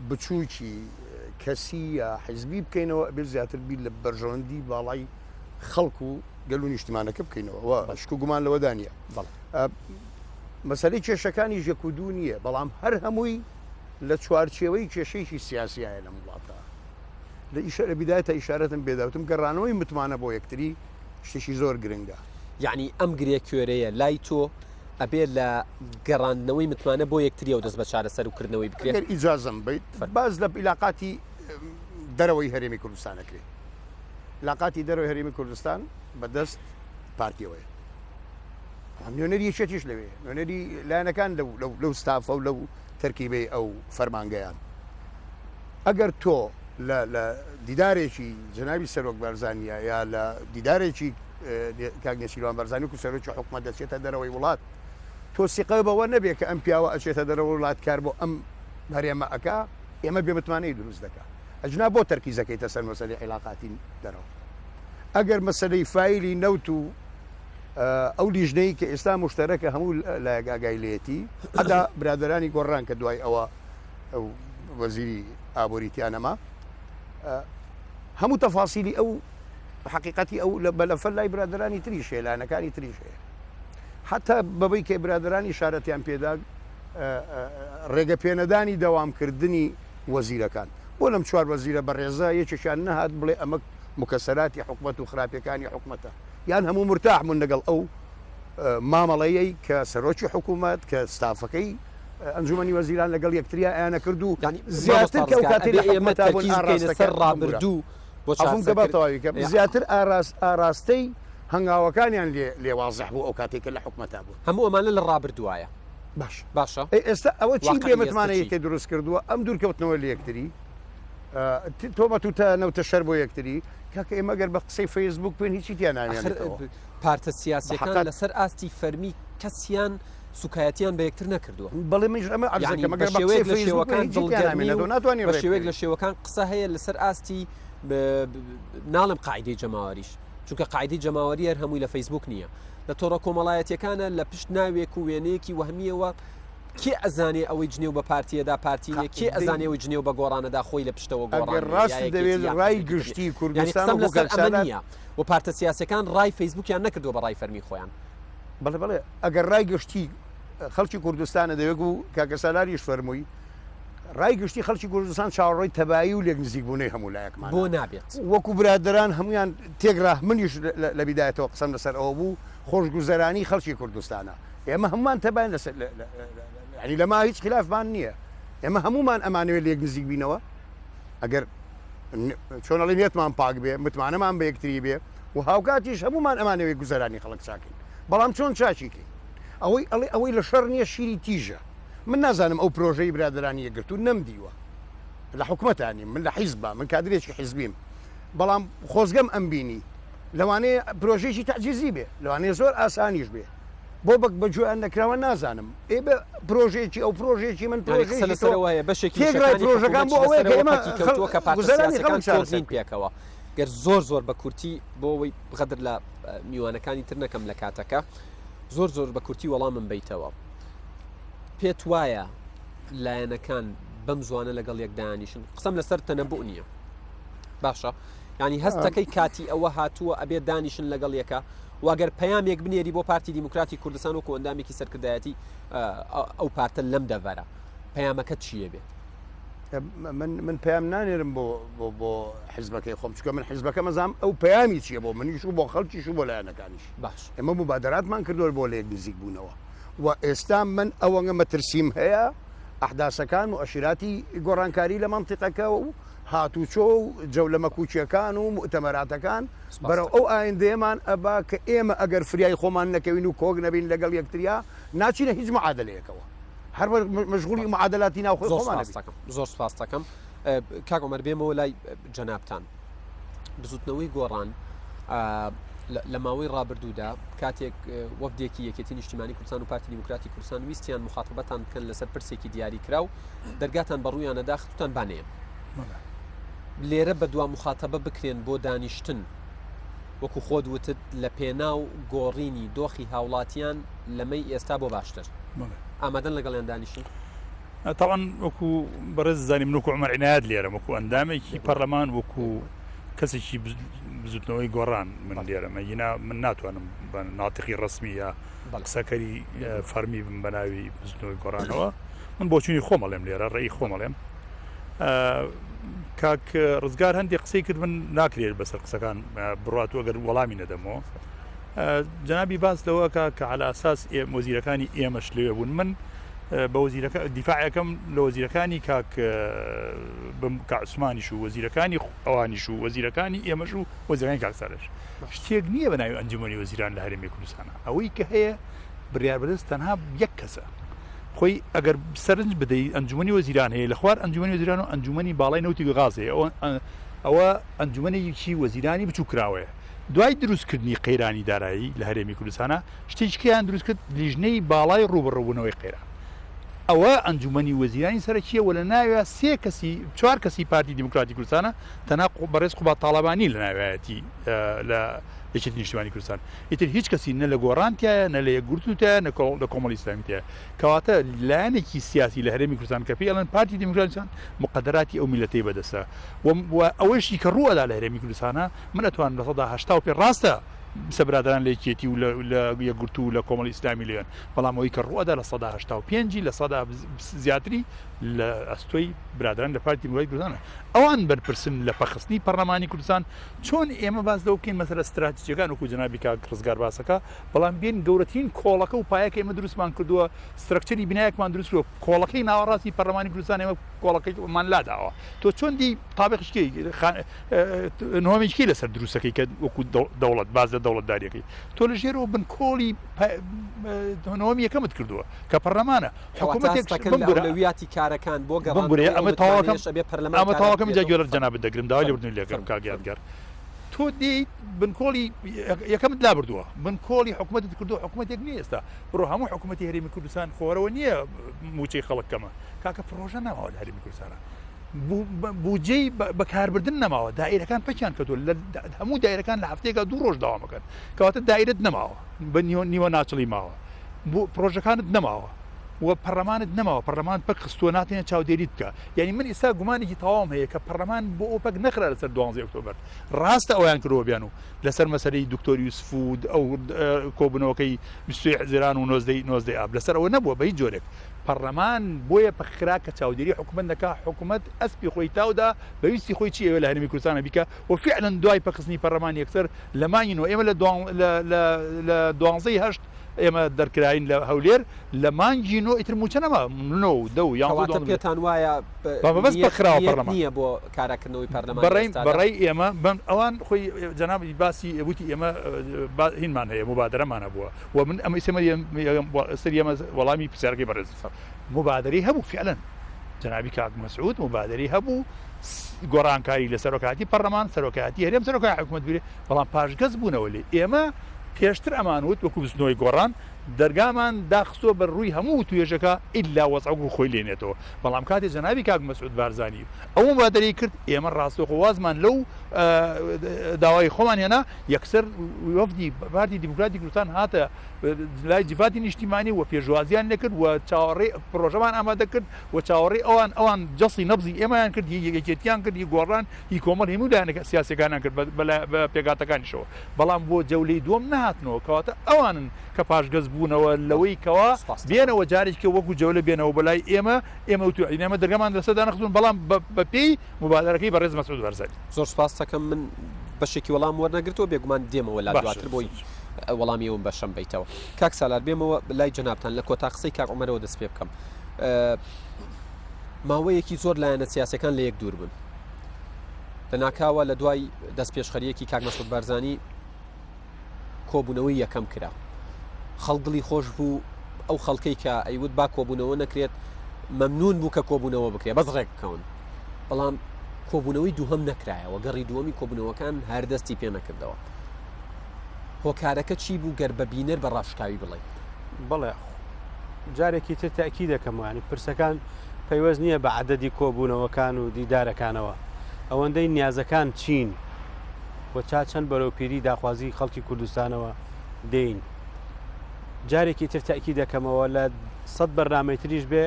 بچووکی کەسیە حیزبی بکەینەوە ئەبێ زیاتر بیر لە بەرژەوەندی باڵای خەڵک و گەل و نیشتیمانەکە بکەینەوە شک و گومان لەوە دانیە مەسەلەی کێشەکانی ژەکودوو نییە بەڵام هەر هەمووی لە چوارچێوەی کێشەیەکی سیاسیایە لەم وڵاتە لە بیدایەتە ئیشارەتم پێداوتم گەڕانەوەی متمانە بۆ یەکتری شتێکی زۆر گرنگە یعنی ئەم گرێ کوێرەیە لای تۆ ئەبێ لە گەڕاندنەوەی متمانە بۆ یەکتری و دەست بە چارەسەر و کردنەوەی بکرێت ئیجازم بیت باز لە عیلاقاتی دەرەوەی هەرێمی کوردستانەکرێت عیلاقاتی دەرەوەی هەرێمی کوردستان بەدەست پارتیەوەی نوێنەری یەکێتیش لەوێ نوێنەری لایەنەکان لەو ستافە و لەو تەرکیبەی ئەو فەرمانگەیان ئەگەر تۆ لە دیدارێکی جەنابی سەرۆک بەرزانیە یا لە دیدارێکی کاک نێچیروان بەرزانی و سەرۆکی حکومەت دەچێتە دەرەوەی وڵات تۆ سیقە بەوە نەبێت کە ئەم پیاوە ئەچێتە دەرەوە وڵات کار بۆ ئەم هەرێمە ئەکا ئێمە بێمتوانەی دروست دەکات ئەجنا بۆ تەرکیزەکەیتە سەر مەسەلەی عیلاقاتی دەرەوە ئەگەر مەسەلەی فایلی نەوت و ئەو لیژنەی کە ئێستا مشتەرەکە هەموو لایەک ئاگایلێتی ئەدا برادرانی گۆڕان کە دوای ئەوە ئەو وەزیری ئابووریتیانەما هەموو تەفاسیلی ئەو حقیقەتی ئەو بەلەفەر لای برادرانی تریش هەیە لایەنەکانی تریش هەیە حتا بەبەی کە برادرانی شارەتیان پێدا ڕێگە پێنەدانی دەوامکردنی وەزیرەکان بۆ لەم چوار وەزیرە بەڕێزە یەکێکیان نەهات بڵێ ئەمە مکەسەراتی حکومەت و خراپەکانی حکومەتە یان هەموو مرتاحمون لەگەڵ ئەو مامەڵەیەی کە سەرۆکی حکوومەت کە ستافەکەی ئەنجومەنی وەزیران لەگەڵ یەکتریا ئەیانە کردو زیاتر کە سەر ڕابردوو بۆ دەباتەوەیکە زیاتر ئاراستەی هەنگاوەکانیان لێوازح بوو ئەو کاتێکە لە حکومەتا بوو هەموو ئەمانە لە ڕابردوایە باشە ئێستا ئەوە چی بێمتمانەیەکە دروست کردووە ئەم دوورکەوتنەوە لە یەکتری تۆمە تو تا نەوتە شەر بۆ یەکتری کاکە ئێمە گەر بە قسەی فەیسبوک بێن هیچی تیان ناوێنێتەوە پارتە سیاسیەکان لەسەر ئاستی فەرمی کەسیان سوکایەتیان بە یەکتر نەکردووە بەڵێ منش ئەمە بە شێوەیەک لە شێوەکان قسە هەیە لەسەر ئاستی ناڵم قاعدەی جەماوەریش چونکە قاعدەی جەماوەری هەر هەمووی لە فەیسبوک نییە لە تۆڕە کۆمەڵایەتیەکانە لە پشت ناوێک و وێنەیەکی وهمیەوە کێ ئەزانێ ئەوەی جنێو بە پارتیەدا پارتینە کێ ئەزانێەوەی جنێو بە گۆڕانەدا خۆی لە پشتەوە ڕاست دەوێت ڕای گشتی کوردستان نیە و پارتە سیاسەکان ڕای فەیسبوکیان نەکردو بە ڕای فەرمی خۆیان بەڵێ ئەگەر ڕای گشتی خەڵکی کوردستانە دەوێت و کاکەسالاریش فەرمووی ڕای گشتی خەڵکی کوردستان چاوەڕێی تەبایی و لێک نزیکبوونەی هەموو لایەکمان بۆ نابێت وەکو برادران هەمویان تێگرا منیش لە بیدایەتەوە قسەم لەسەر ئەوە بوو خۆشگوزەرانی خەڵکی کوردستانە ئێمە هەمومان تەبین لەسەر ینی لەما هیچ خلافمان نییە ئێمە هەمومان ئەمانوێت لێک نزیک بینەوە ئەگەر چۆنەڵی نێتمان پاک بێ متمانەمان بە یەکتری بێ و هاوکاتیش هەمومان ئەمانەوەی گوزەرانی خەڵک چاکەین بەڵام چۆن چاچیکەین ئەوەی لە شەڕ نییە شیری تیژە من نازانم ئەو پرۆژەی برادرانی یەکگرت و نەمدیوە لە حکوومەتانی من لە حیزبە من کادرێکی حیزبیم بەڵام خۆزگەم ئەم بینی لەوانەیە پرۆژێکی تەعجیزی بێ لەوانەیە زۆر ئاسانیش بێ بۆ بەک بەجویان نەکراوە نازانم ئێ بە پرۆژێکی ئەو پرۆژێکی من پرۆژەکەوایە بەشێکی پرۆژەکان بۆ ئەوەیەکەوە کە پارتەسیاسەکان پێکەوە گەر زۆر بە کورتی بۆ ئەوەی بغەدر لە میوانەکانی تر نەکەم لە کاتەکە زۆر بە کورتی وەڵامم بیتەوە پێت وایە لایەنەکان بەم زوانە لەگەڵ یەکدانیشن قسەم لەسەر تەنەبوو نییە باشە ینی هەستەکەی کاتی ئەوە هاتووە ئەبێت دانیشن لەگەڵ یەکە واگەر پەیامێک بنێری بۆ پارتی دیموکراتی کوردستان و کۆندامێکی سەرکردایەتی ئەو پارتە لەم دەڤەرە پەیامەکە چییە بێت من پەیام نانێرم بۆ حیزبەکەی خۆم چکە من حیزبەکە مەزام ئەو پەیامی چییە بۆ منیش و بۆ خەڵکیش و بۆ لایەنەکانیش باش ئێمە مبادراتمان کردووە بۆ لێک نزیک بوونەوە و ئێستا من ئەوەنگە مەترسیم هەیە ئەحداسەکان و ئەشیراتی گۆڕانکاری لە مەنتیقەکە و هاتوچۆ و جەولەمە کوچیەکان و مؤتەمەراتەکان بەرەو ئەو ئایندەیەمان ئەبا کە ئێمە ئەگەر فریای خۆمان نەکەوین و کۆک نەبین لەگەڵ یەکتریا ناچینە هیچ معادلەیەکەوە هەر مەشغولی معادلاتی ناوخۆی خۆمان زۆر سپاس دەکەم کاک عومەر بێمەوە لای جەنابتان بزوتنەوەی گۆڕان لە ماوەی ڕابردوودا کاتێک وەفدێکی یەکێتی نیشتیمانی کوردستان و پارتی دیموکراتی کوردستان ویستیان مخاتبەتان بکەن لەسەر پرسێکی دیاری کرا و دەرگاتان بەڕوویانەدا خستوتان بانەیە لێرە بە دوا مخاتبە بکرێن بۆ دانیشتن وەکو خۆت وتت لە پێناو گۆڕینی دۆخی هاوڵاتیان لەمەی ئێستا بۆ باشتر ئامادەن لەگەڵیان دانیشتن طبعا وەکو بەڕێز زانیم وەکو عومەر عنایەت لێرە وەکو ئەندامێکی پەرلەمان وەکو کەسێکی بزوتنەوەی گۆڕان من لێرەمە ینا من ناتوانم بە ناتقی ڕسمی یا قسەکەری فەرمی بم بە ناوی بزوتنەوەی گۆڕانەوە من بۆچوونی خۆمەڵێم لێرە ڕێی خۆمەڵێم کاک ڕزگار هەندێک قسەی کرد من ناکرێت بەسەر قسەکان بڕات و ئەگەر وەڵامی نەدەمەوە جەنابی باس لەوە کە على ئاساس وەزیرەکانی ئێمەش لێوێ بوون من بە وەزیرەکە دیفاعەکەم لە وەزیرەکانی کاک عوسمانیش و وەزیرەکانی ئەوانیش و وەزیرەکانی ئێمەش و وەزیرەکانی کاکسارش شتێک نییە بە ناوی ئەنجومەنی وەزیران لە هەرێمی کوردستانە ئەوەی کە هەیە بڕیاربەدەست تەنها یەک کەسە خۆی ئەگەر سەرنج بدەیت ئەنجومەنی وەزیران هەیە لە خوار ئەنجومەنی وەزیران و ئەنجومەنی باڵای نەوتی غازەیە ئەوە ئەنجومەنێکی وەزیرانی بچوو کراوەیە دوای دروستکردنی قەیرانی دارایی لە هەرێمی کوردستانە شتێکیان دروست کرد لیژنەی باڵای ڕوبەڕەبوونەوەی قەیران ئەوە ئەنجومەنی وەزیرانی سەرەکیە و لە ناوێ چوار کەسی پارتی دیموکراتی کوردستانە تەنها بەڕێز قوبات تاڵەبانی لە ناوایەتی لە یەکێتی نیشتیمانی کوردستان ئیتر هیچ کەسی نە لە گۆڕانتیایە نە لە یەکگرتوتە نە لە کۆمەڵی ئیسلامیتەیە کەواتە لایەنێکی سیاسی لە هەرێمی کوردستان کە پێی ئەڵێن پارتی دیموکراتی کوردستان مقدراتی ئەو میلەتەی بەدەستە و ئەوەشی کە ڕووەدا لە هەرێمی کوردستانە من ئەتوانم لە سەدا 80 پێ ڕاستە سەبرادران لە یەکێتی و لە یەکگرتو و لە کۆمەڵی ئیسلامی لێن بەڵام ئەوەی کە ڕووەدا لە سەدا 85 لە سەدا زیاتری لە ئەستۆی برادران لە پارتی دیموکراتی کوردستانە ئەوان بەرپرسن لە پەخستنی پەرلەمانی کوردستان چۆن ئێمە باس لەو بکەین مەسەلە استراتیجیەکان وەکو جەنابی کاک ڕزگار باسەکە بەڵام بێن گەورەترین کۆڵەکە و پایەکە ئێمە دروستمان کردووە سترەکچەری بینایەکمان دروست کردووە کۆڵەکەی ناوەڕاستی پەرلەمانی کوردستان ئێمە کۆڵەکەیمان لاداوە تۆ چۆن دی تابقشکی نهۆمیشکی لەسەر دروستەکەی کە وەکو دەوڵەت باز لە دەوڵەتداریەکەی تۆ لە ژێرەوە بن کۆڵی نهۆمی یەکەمت کردووە کە پەرلەمانە حکوومەتێکی کارەکان بۆ ئەمە تاواکەم جا گوێرە جەنابەت دەگرم داوای لێبردنی لەگەم کاگیانگەر تۆ تۆ دیت بنکۆڵی یەکەمت لا بردووە بنکۆڵی حکوومەتت کردو حکوومەتێک نیە ئێستا بڕۆ هەموو حکوومەتی هەرێمی کوردستان خۆرەوە نییە موچەی خەڵکەمە کاکە پرۆژە ناوە لە هەرێمی کوردستانە بودجەی بەکاربردن نەماوە دائیرەکان پەکیان کردو لە هەموو دایرەکان لە هەفتەیەکە 2 ڕۆژ داوامەکەن کەواتە دایرت نەماوە بە نیوە ناچڵی ماوە پرۆژەکانت نەماوە و پەرلەمانت نەماوە پەرلەمان پەک خستووە ناتێنە چاودێریت بکە یعنی من ئێستا گومانێکی تەواوم هەیە کە پەرلەمان بۆ ئۆپەک نەخرا لەسەر 12 ئۆکتۆبەر ڕاستە ئەویان کردەوە بیان و لەسەر مەسەلەی دکتۆر یوسفود ئەو کۆبوونەوەکەی 20 حزیران و 90 ئاب لەسەر ئەوە نەبووە بە هیچ جۆرێک پەرلەمان بۆیە پەخرا کە چاودێری حکوومەت نەکا حکوومەت ئەسپی خۆی تاودا بەویستی خۆی چی ئێوە لە هەرێمی کوردستانە بیکە و فعلا دوای پەخستنی پەرلەمان یەکسەر لەمانینەوە ئێمە لە 12 ئێمە دەرکراین لە هەولێر لە مانگینۆ ئیتر موچە نەما منەوە دە و یاواتە پێتان وایە بەس بەخراوە پەرلەمان نییە بۆ کاراکردنەوەی پەرلەمان بەڕێی ئێمە ئەوان خۆی جەنابی باسی وتی ئێمە هینمان هەیە مبادرەمانە بووە و من ئەمە سەر ئێمە وەڵامی پرسیارەکەی بەڕێز مبادرەی هەبوو فعلا جەنابی کاک مەسعود مبادرەی هەبوو گۆڕانکاری لە سەرۆکاتی پەرلەمان سەرۆکاتی هەرێم سەرۆکای حکوومەت بێ بەڵام پاشگەز بوونەوە لێ ئێمە پێشتر ئەمانوت وەکو بستنەوەی گۆڕان دەرگامان داخستۆ بە ڕووی هەموو توێژەکە ئیلا وەسعەو خۆی لێنێتەوە بەڵام کاتی جەنابی کاک مەسعود بارزانی ئەو مبادرەی کرد ئێمە ڕاستەوخۆوازمان لەو داوای خۆمان هێنا یەکسەر وەفدی پارتی دیموکراتی کوردستان هاتە لای جیفاتی نیشتیمانی و پێشوازیان لێکرد و چاوەڕێی پرۆژەمان ئامادە کرد و چاوەڕێی ئەوان جەسی نەبزی ئێمەیان کرد یەکێتیان کرد هی گۆڕان هی کۆمەڵ هەموو لایەنە سیاسەکانیان کرد بە پێگاتەکانیشەوە بەڵام بۆ جەولەی دووەم نهاتنەوە کەواتە ئەوانن کە پاشگەز بوونەوە لەوەی کەوا بێنەوە جارێککە وەکو جەولە بێنەوە بەلای ئێمە وتوئینەمە دەرگەمان لەسەردا نەخستون بەڵام بە پێی مبادرەکەی بەڕێز مەسعود بەرزانی زۆر سپاس دەکەم من بەشێکی وەڵام وەرنەگرتەوە بێگومان دێمەوە لا دواتر بۆی وەڵامی ئەوم بەشەم بیتەوە کاک سالار بێمەوە لای جەنابتان لە کۆتا قسەی کاک عومەرەوە دەست پێ بکەم ماوەیەکی زۆر لایەنە سیاسەکان لە یەک دوور بن لە ناکاوە لە دوای دەست پێشخەریەکی کاک مەسعود بەرزانی کۆبوونەوەی یەکەم کرا خەڵگڵی خۆش بوو ئەو خەڵکەی کە ئەیوت با کۆبوونەوە نەکرێت مەمنون بوو کە کۆبوونەوە بکرێت بەس ڕێک بکەون بەڵام کۆبوونەوەی دووهەم نەکرایەوە گەڕی دووەمی کۆبوونەوەکان هەردەستی پێ نەکردەوە هۆکارەکە چی بوو گەر بە بینەر بە ڕاشکاوی بڵێ بڵێ جارێکی تر تاکی دەکەم وانی پرسەکان پەیوەست نییە بە عەدەدی کۆبوونەوەکان و دیدارەکانەوە ئەوەندەی نیازەکان چین و چەند بەرەوپیری داخوازی خەڵکی کوردستانەوە دێین جارێکی تر تاکی دەکەمەوە لە 100 بەرنامەی تریش بێ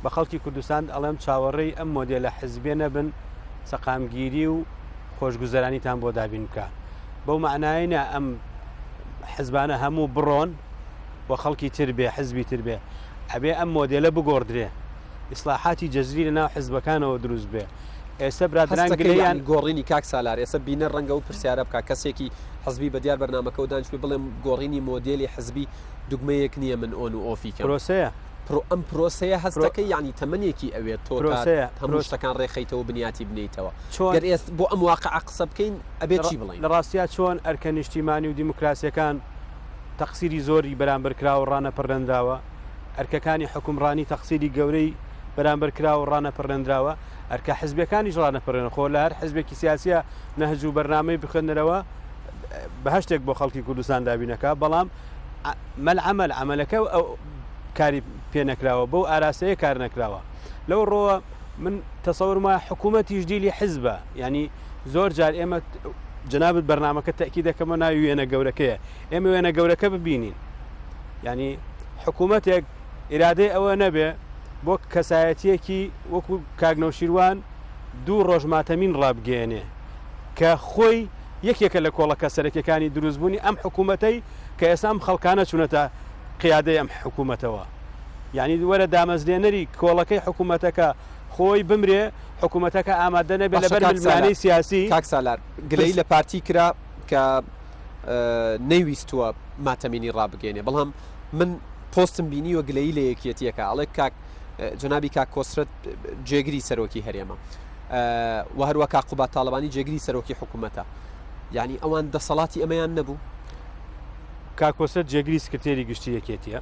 بە خەڵکی کوردستان ئەڵێم چاوەڕێی ئەم مۆدێلە حزبێ نەبن سەقامگیری و خۆشگوزەرانیتان بۆ دابین بکە بەو معنایە ئەم حزبانە هەموو بڕۆن و خەڵکی تر بێ حزبی تر بێ ئەبێ ئەم مۆدێلە بگۆڕدرێ ئیسلاحاتی جەزری لە ناو حزبەکانەوە دروست بێ ئێستا برادران گلەیان گۆڕینی کاک سالار ئێستا بینە ڕەنگە و پرسیارە بکە کەسێکی حزبی بە دیار بەرنامەکە و دانیش بڵێم گۆڕینی مۆدێلی حزبی دوگمەیەک نییە من ئۆن و ئۆفیکە پرۆسەیە ئەم پرۆسەیە هەستەکەی یعنی تەمەنێکی ئەوێت تۆ هەموو شتەکان ڕێخەیتەوە بنیاتی بنیتەوە بۆ ئەم واقع قسە بکەین ئەبێت چی بڵین لە ڕاستیا چۆن ئەرکە نیشتیمانی و دیموکراسیەکان تەقسیری زۆری بەرامبەرکرا و ڕانەپەڕێنراوە ئەرکەکانی حکومڕانی تەقسیری گەورەی بەرامبەرکرا و ڕانەپەڕێنراوە ئەرکە حزبەکانیش ڕانەپەڕێنە خۆ لە هەر حزبێکی سیاسیە نەهج و بەرنامەی بخێنەرەوە بەهشتێک بۆ خەڵکی کوردستان دابینەکە بەڵام مەلعەمەل عەمەلەکە ئەو کاری پێ نەکراوە بەو ئاراسەیە کار نەکراوە لەو ڕۆوە من تەسەوڕمە حکوومەتیش دیلی حزبە ینی زۆر جار ئێمە جنابەت بەرنامەکە تەکی دەکەمە ناوی وێنە گەورەکەیە ئێمە وێنە گەورەکە ببینین ینی حکوومەتێک ئیرادەی ئەوە نەبێ بۆ کەسایەتیەکی وەکو کاگنەوشیروان 2 ڕۆژماتەمین ڕابگەێنێ کە خۆی یەکێکە لە کۆڵەکە سەرەکیەکانی دروستبوونی ئەم حکوومەتەی کە ئێستا ئەم خەڵکانە چوونەتە قیادەی ئەم حکوومەتەوە یعنی وەرە دامەزلێنەری کۆڵەکەی حکوومەتەکە خۆی بمرێ حکوومەتەکە ئامادە نەبێت لەبەر ململانەی سیاسی کاک سالار گلەی لە پارتی کرا کە نەیویستووە ماتەمینی ڕابگەێنێ بەڵام من پۆستم بینی و گلەی لە یەکێتیەکە ئەڵێ کاک جنابی کاک کۆسرەت جێگری سەرۆکی هەرێمە و هەروە کاک قوبات تاڵبانی جێگری سەرۆکی حکوومەتە یعنی ئەوان دەسەڵاتی ئەمەیان نەبوو کاکۆسەر جێگری سکرتێری گشتی یەکێتیە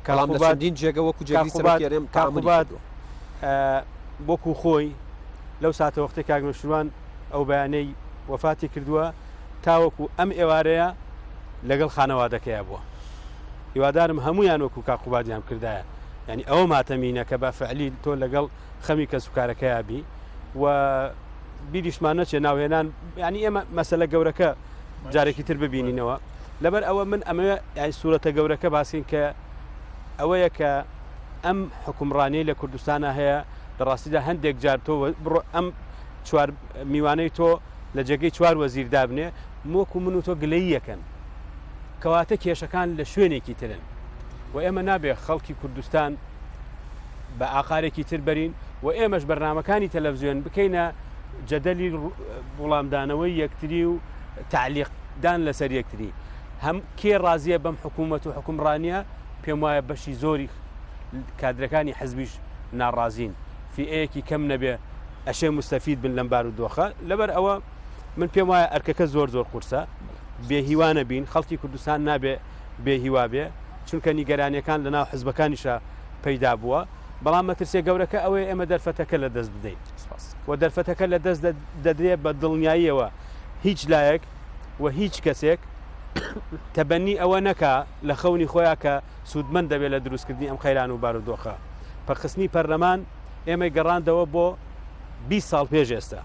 کەڵام لەچەندین جێگە وەکو جێگری سەرۆکی هەرێم کاکوبات وەکو خۆی لەو ساتە وەختەی کاگنەوشیروان ئەو بەیانەی وەفاتی کردووە تاوەکو ئەم ئێوارەیە لەگەڵ خانەوادەکەیە بووە. هیوادارم هەمویان وەکو کاقوبادیان کردایە، ینی ئەوە ماتەمینە کە بە فعلی تۆ لەگەڵ خەمی کە سوکارەکەی بی و بیریشمان نەچێ ناوهێنان، ینی ئێمە مەسەلە گەورەکە جارێکی تر ببینینەوە. لەبەر ئەوە من ئەمەوێ یانی سوورەتە گەورەکە باسین کە ئەوەیە کە ئەم حکومڕانی لە کوردستانە هەیە لە ڕاستیدا هەندێک جار تۆ بڕۆ ئەم چوار میوانەی تۆ لە جێگەی چوار وەزیر دابنێ وەکو من و تۆ گلەیی یەکەن، کەواتە کێشەکان لە شوێنێکی ترن و ئێمە نابێ خەڵکی کوردستان بە ئاقارێکی تر بەرین و ئێمەش بەرنامەکانی تەلەڤیزیۆن بکەینە جەدەلی وڵامدانەوەی یەکتری و تعلیقدان لەسەر یەکتری. هەم کێ ڕازیە بەم حکوومەت و حکومڕانیە پێم وایە بەشی زۆری کادرەکانی حەزبیش ناڕازین، فئەیەکی کەم نەبێ ئەشێ مستەفید بن لەم بارودۆخە. لەبەر ئەوە من پێم وایە ئەرکەکە زۆر قورسە، بێهیوانە بین، خەڵکی کوردستان نابێ بێهیوا بێ، چونکە نیگەرانیەکان لەناو حزبەکانیشە پەیدا بووە. بەڵام مەترسیە گەورەکە ئەوەیە ئێمە دەرفەتەکە لە دەست بدەین و دەرفەتەکە لە دەست دەدرێت بە دڵنیاییەوە هیچ لایەک و هیچ کەسێک تەبەنی ئەوە نەکا لە خەونی خۆیان کە سوودمەند دەبێت لە دروستکردنی ئەم خەیران و بارودۆخە. پەرخستنی پەرلەمان ئێمە گەڕاندەوە بۆ 20 ساڵ پێش ئێستا،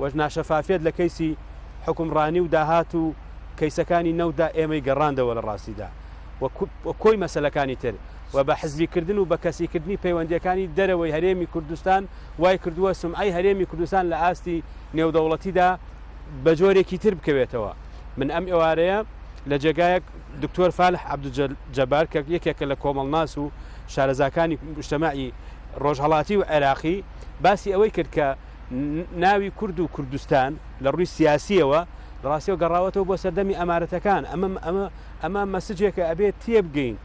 وەش ناشەفافێت لە کەیسی حکومڕانی و داهات و کەیسەکانی نەودا ئێمەی گەڕاندەوە لە ڕاستیدا و کۆی مەسەلەکانی تر و بە حزبیکردن و بە کەسیکردنی پەیوەندیەکانی دەرەوەی هەرێمی کوردستان وای کردووە سمعی هەرێمی کوردستان لە ئاستی نێودەوڵەتیدا بە جۆرێکی تر بکەوێتەوە. من ئەم ئێوارەیە لە جێگایەک دکتۆر فالح عەبدولجەبار کە یەکێکە لە کۆمەڵناس و شارەزاکانی مجتەماعی ڕۆژهەڵاتی و عێراقی باسی ئەوەی کرد کە ناوی کورد و کوردستان لە ڕووی سیاسیەوە ڕاستیەوە گەڕاوەتەوە بۆ سەردەمی ئەمارەتەکان. ئەمە مەسجێکە ئەبێت تێبگەین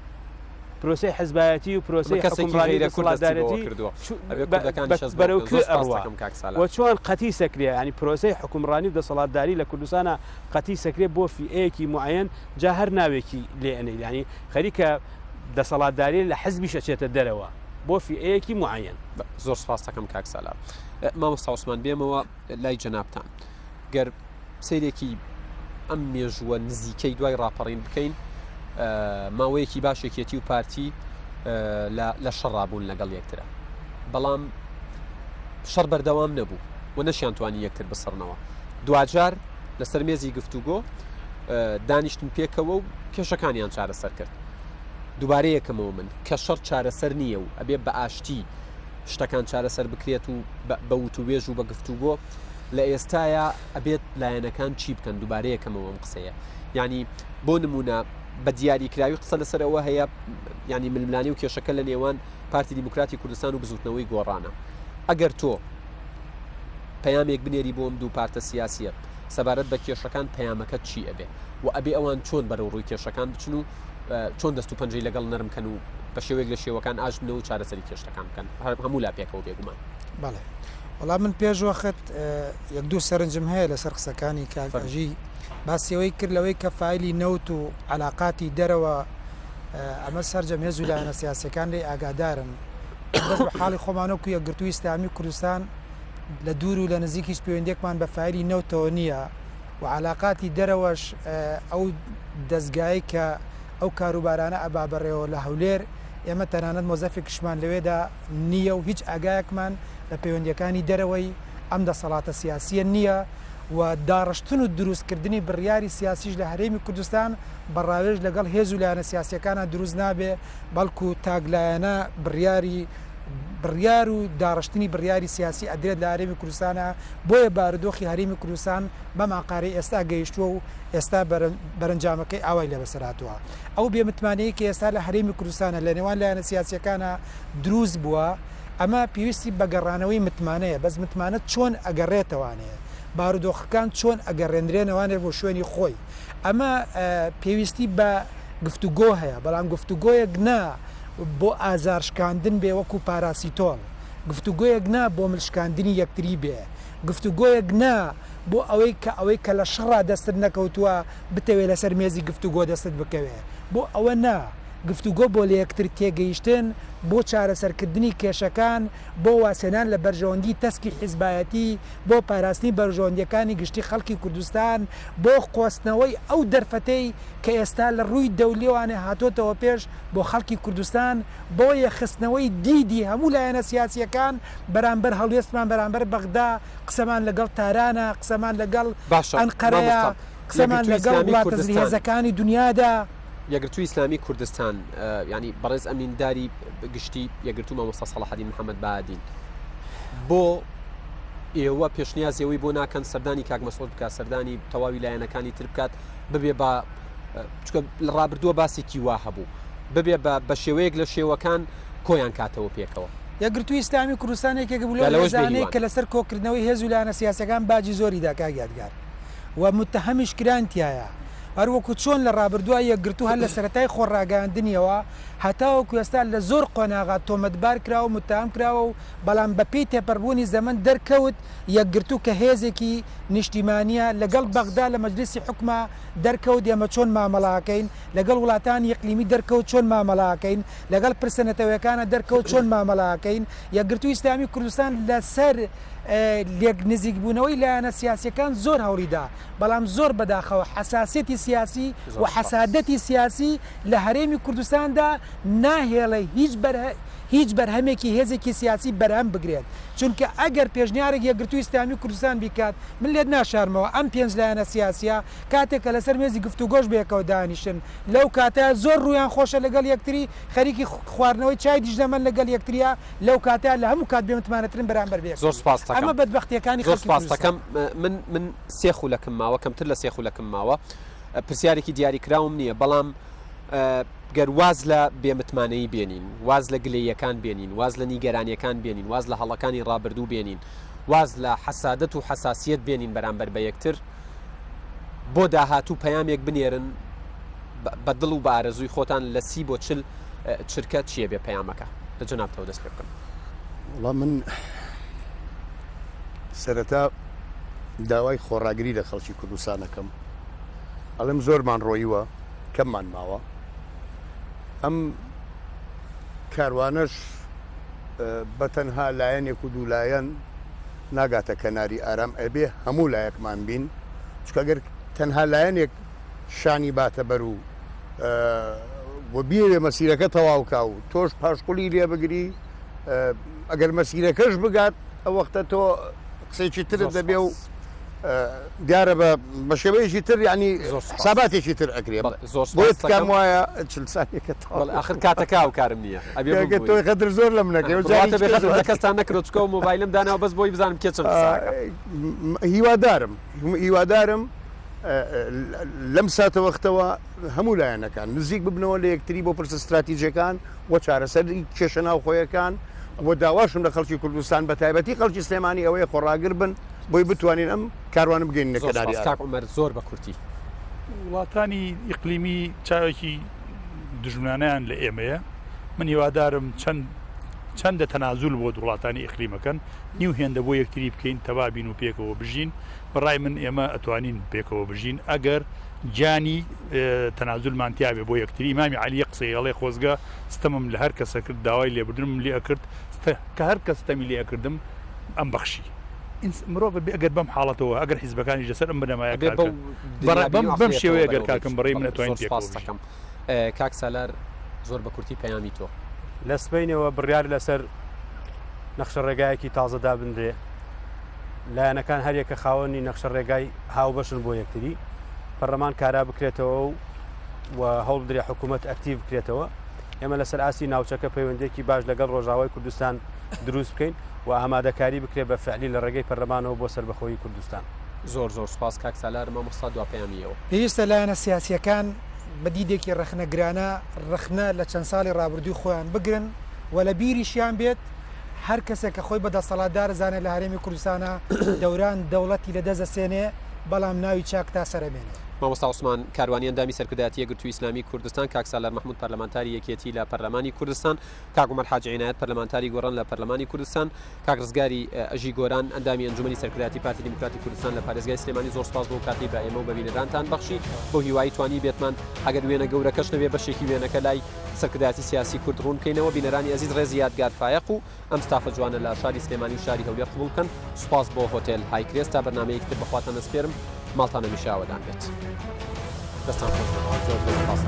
پرۆسی حزبایەتی و پرۆسی حکومڕانی لە کورددارەتی بەرەوکوێ ئەڕوا و چۆن قەتی سەکرێ، ینی پرۆسی حکومڕانی و دەسەڵاتداری لە کوردستانە قەتی سەکرێت بۆ فئەیەکی معەن جا هەر ناوێکی لێئەنەی، ینی خەریکە دەسەڵاتداری لە حزبی شەچێتە دەرەوە بۆ فئەیەکی معەن. زۆر سپاس دەکەم کاک سالار. مامۆستا عوسمان بێمەوە لای جەنابتان گەر سەیرێکی ئەم مێژووە نزیکەی دوای ڕاپەڕین بکەین، ماوەیەکی باشێکێتی و پارتی لە شەڕابوون لەگەڵ یەکترە، بەڵام شەڕ بەردەوام نەبوو و نەشیان توانی یەکتر بسڕنەوە. دوجار لەسەر مێزی گفتوگۆ دانیشتن پێکەوە و کێشەکانیان چارەسەر کرد. دووبارەیە یەکەمەوە من کە شەڕ چارەسەر نییە و ئەبێ بە ئاشتی شتەکان چارەسەر بکرێت و بە وتوێژ و بە گفتوگۆ لە ئێستاە ئەبێت لایەنەکان چی بکەن. دووبارەیە یەکەمەوە ئەم قسەیە، ینی بۆ نمونە بە دیاریکراوی قسە لەسەرەوە هەیە، ینی ململانی و کێشەکە لە نێوان پارتی دیموکراتی کوردستان و بزوتنەوەی گۆڕانە. ئەگەر تۆ پەیامێک بنێری بۆ ئەم دوو پارتە سیاسیە سەبارەت بە کێشەکان پەیامەکە چی ئەبێ و ئەبێ ئەوان چۆن بەرەو ڕووی کێشەکان بچن و چۆن دەست و پەنجەی لەگەڵ نەرمکەن و بە شێوەیەک لە شێوەکان ئاژنەوە و چارەسەری کێشەکان بکەن هەموو لا پێکەوە بێگومان. بەڵێ وەڵام من پێش وەخت یەک دوو سەرنجم هەیە لەسەر قسەکانی کاکەژی باسیەوەی کرد لەوەی کە فایلی نەوت و علااقاتی دەرەوە ئەمە سەررجەم هێز و لایەنە سیاسەکان لێ ئاگادارن بە حاڵی خۆمانەوەکو یەکگرتووی ئیسلامی کوردستان لە دوور و لە نزیکیش پەیوەندێکمان بە فایلی نەوتەوە نییە و علااقاتی دەرەوەش ئەو دەستگای کە ئەو کاروبارانە ئەبا بەڕێەوە لە هەولێر ئێمە تەنانەت مۆزەفێکشمان لەوێدا نییە و هیچ ئاگایەکمان لە پەیوەندیەکانی دەرەوەی ئەم دەسەڵاتە سیاسیە نییە و داڕشتن و دروستکردنی بڕیاری سیاسیش لە هەرێمی کوردستان بەڕاوێژ لەگەڵ هێز و لایەنە سیاسیەکانە دروست نابێ، بەڵکو تاگلایەنە بڕیار و داڕشتنی بڕیاری سیاسی ئەدرێت لە هەرێمی کوردستانە. بۆیە بارودۆخی هەرێمی کوردستان بەم ئاقارەی ئێستا گەیشتووە و ئێستا بەرەنجامەکەی ئاوای لە بەسەراتوە. ئەو بێمتمانەیە کە ئێستا لە هەرێمی کوردستانە لە نێوان لایەنە سیاسیەکانە دروست بووە، ئەمە پێویستی بە گەڕانەوەی متمانەیە، بەس متمانە چۆن ئەگەڕێتەوانەیە، بارودۆخەکان چۆن ئەگەڕێنرێنەوانێت بۆ شوێنی خۆی. ئەمە پێویستی بە گفتوگۆ هەیە، بەڵام گفتوگۆیەک نا بۆ ئازارشکاندن بێ وەکو پاراسیتۆل، گفتوگۆیەک نا بۆ ملشکاندنی یەکتری بێ، گفتوگۆیەک نا بۆ ئەوەی کە لە شەڕا دەستت نەکەوتووە بتەوێت لەسەر مێزی گفتوگۆ دەستت بکەوێ، بۆ ئەوە نا گفتوگۆ بۆ لە یەکتر تێگەیشتن بۆ چارەسەرکردنی کێشەکان بۆ واسێنان لە بەرژەوەندی تەسکی حیزبایەتی بۆ پاراستنی بەرژەوەندیەکانی گشتی خەڵکی کوردستان بۆ خۆستنەوەی ئەو دەرفەتەی کە ئێستا لە ڕووی دەولیێوانێ هاتۆتەوە پێش بۆ خەڵکی کوردستان بۆ یەخستنەوەی دیدی هەموو لایەنە سیاسیەکان بەرامبەر هەڵوێستمان بەرامبەر بەغدا قسەمان لەگەڵ تارانە قسەمان لەگەڵ ئەنقەرەیە قسەمان لەگەڵ وڵاتە هێزەکانی دنیادا یەکگرتووی ئیسلامی کوردستان ینی بەڕێز ئەمینداری گشتی یەکگرتوو مامۆستا سەڵاحەدین محەممەد بەهادین بۆ ئێوە پێشنیازەوەی بۆ ناکەن سەردانی کاک مەسعود بکات سەردانی تەواوی لایەنەکانی تر بکات ببێ بە لە ڕابردووە باسێکی وا هەبوو ببێ بە شێوەیەک لە شێوەکان کۆیان کاتەوە پێکەوە یەکگرتووی ئیسلامی کوردستانێکێک بوو لەزانەیە کە لەسەر کۆکردنەوەی هێز و لایەنە سیاسەکان باجی زۆری داکا یادگار و متهمیش کرانتیایە هەروەکو چۆن لە ڕابردووە یەکگرتوو هەر لە سەرەتای خۆڕاگەاندنیەوە هەتاوەکو ئێستا لە زۆر قۆناغات تۆمەتبار کراوە متهم کراوە و بەڵام بەپێی تێپەڕبوونی زەمن دەرکەوت یەکگرتوو کە هێزێکی نیشتیمانیە لەگەڵ بەغدا لە مەجلیسی حکومە دەرکەوت ئێمە چۆن مامەڵاکەین لەگەڵ وڵاتانی یەقلیمی دەرکەوت چۆن مامەڵاکەین لەگەڵ پرسەنەتەوەیەکانە دەرکەوت چۆن مامەڵاکەین یەکگرتووی ئیسلامی کوردستان لەسەر لێک نزیک بوونەوەی لایەنە سیاسیەکان زۆر هەوڵیدا بەڵام زۆر بەداخەوە حساسیەتی سیاسی و حەسادەتی سیاسی لە هەرێمی کوردستاندا ناهێڵێ هیچ بەرهەمێکی هێزێکی سیاسی بەرهەم بگرێت چونکە ئەگەر پێشنیارێک یەکگرتووی ئیسلامی کوردستان بیکات من لێت ناشارمەوە ئەم پێنج لایەنە سیاسیە کاتێکە لەسەر مێزی گفتوگۆش بێکەوە دانیشن لەو کاتە زۆر ڕویان خۆشە لەگەڵ یەکتری خەریکی خواردنەوەی چای دیژنەمەن لەگەڵ یەکتریە لەو کاتە لە هەموو کات بێمتمانەترن بەرامبەر بێت زۆر سپاس دەکەم ئەمە بەدبەختیەکانی زۆر سپاس دەکەم من سێ خولەکم ماوە کەمتر لە سێ خولەکم ماوە پرسیارێکی دیاریکراوم نییە بەڵام گەر واز لە بێمتمانەی بێنین واز لە گلەیەکان بێنین واز لە نیگەرانیەکان بێنین واز لە هەڵەکانی ڕابردوو بێنین واز لە حەسادەت و حەساسیەت بێنین بەرامبەر بە یەکتر بۆ داهاتوو پەیامێک بنێرن بە دڵ و بە ئارەزووی خۆتان لە 30 بۆ 40 چرکە چییە بێ پەیامەکە لە جەنابتەوە دەست پێ بکەم وڵام من سەرەتا داوای خۆڕاگری لە خەڵکی کوردستانەکەم ئەڵێم زۆرمان ڕۆیوە کەممان ماوە ئەم کاروانش بەتەنها لایەنێک و دوولایەن ناگاتە کەناری ئارام ئەبێ هەموو لایەکمان بین چکەگەر تەنها لایەنێک شانی باتە بەر و بیرێ مەسیرەکە تەواوکا و تۆش پاشقولی لێ بگری ئەگەر مەسیرەکەش بگات ئەو وەختە تۆ قسێکی ترت دەبێ و دیارە بە شێوەیەکی تر ینی حساباتێکی تر ئەکرێ بۆت کام وایە چلسانێکە آخر کاتەکە و کارم نییە تۆی خەتر زۆر لەم نەکرێت کەستان نەکرۆ چکە و مۆبایلم داناوە بەس بۆی بزانم کێ چەند هیوادارم لەم ساتە وەختەوە هەموو لایەنەکان نزیک ببنەوە لە یەکتری بۆ پرسە استراتیژیەکان و چارەسەری کێشە ناوخۆیەکان و داواشم لە خەڵکی کوردستان بە تایبەتی خەڵکی سلێمانی ئەوەیە خۆڕاگر بن بۆی بتوانین ئەم کاروانە بگەین نەکەداری عومەر زۆر بە کورتی وڵاتانی ئیقلیمی چاوێکی دژمنانیان لە ئێمەیە من هیوادارم چەندە تەنازول بۆ وڵاتانی ئیقلیمەکەن نیو هێندە بۆ یەکتری بکەین تەوابین و پێکەوە بژین بەڕای من ئێمە ئەتوانین پێکەوە بژین ئەگەر جانی تەنازولمانتیاابێ بۆ یەکتری ئیمامی عەلی قسەی هەڵێ خۆزگە ستەمم لە هەر کەسە کرد داوای لێبردنم لێ ئەکرد کە هەر کەس ستەمی لێ ئەکردم ئەم بەخشی مرۆڤ ئەگەر بەم حاڵەتەوە ئەگەر حیزبەکانی لەسەر ئەم بنەمایە بەم شێوەیە ئەگەر کاکەم بەڕێی من ئەتوانین پێکەوە کاک سالار زۆر بە کورتی پەیامی تۆ لە سبەینەوە بڕیار لەسەر نەخشە ڕێگایەکی تازەدا بندرێ لایەنەکان هەریەکە خاوەنی نەخشە ڕێگای هاوبەشن بۆ یەکتری پەرلەمان کارا بکرێتەوە و هەوڵ بدرێ حکوومەت ئەکتیڤ بکرێتەوە ئێمە لەسەر ئاسی ناوچەکە پەیوەندێکی باش لەگەڵ ڕۆژاوای کوردستان دروست بکەین و ئامادەکاری بکرێت بە فعلی لە ڕێگەی پەرلەمانەوە بۆ سەربەخۆیی کوردستان زۆر سوپاس کاک سالار مامۆستا دوا پەیامیەوە پێویستە لایەنە سیاسیەکان بە دیدێکی ڕەخنەگرانە ڕەخنە لە چەند ساڵی ڕابردووی خۆیان بگرن و لە بیریشیان بێت هەر کەسێک کە خۆی بەدەسەڵاتدار زانێت لە هەرێمی کوردستانە دەوران دەوڵەتی لە دەزەسێنێ بەڵام ناوی چاک تا سەرمێنێ مامۆستا عوسمان کاروانی ئەندامی سەرکردایەتی یەکگرتووی ئیسلامی کوردستان، کاک سالار محمود پەرلەمانتاری یەکێتی لە پەرلەمانی کوردستان، کاک عومەر حاجی عنایەت پەرلەمانتاری گۆڕان لە پەرلەمانی کوردستان، کاک ڕزگاری ئەژی گۆران ئەندامی ئەنجومەنی سەرکردایەتی پارتی دیموکراتی کوردستان لە پارێزگای سلێمانی زۆر سپاس بۆ کاتی بە ئێمە و بە بینەرانتان بەخشی بۆ هیوای توانی بێتمان ئەگەر وێنە گەورەکەش نەبێ بەشێکی وێنەکە لای سەرکردایەتی سیاسی کورد ڕوون بکەینەوە. بینەرانی ئەزیز ڕێزی یادگار فایق و ئەم ستافە جوانە لە شاری سلێمانی و شاری هەولێر قبوڵ بکەن. سوپاس بۆ هۆتێل هایکرێس تا بەرنامەیەکی تر بەخواتان دەسپێرم. ماڵتان هەمیشە ئاوەدان بێت. دەستان خۆش زۆر سپاس.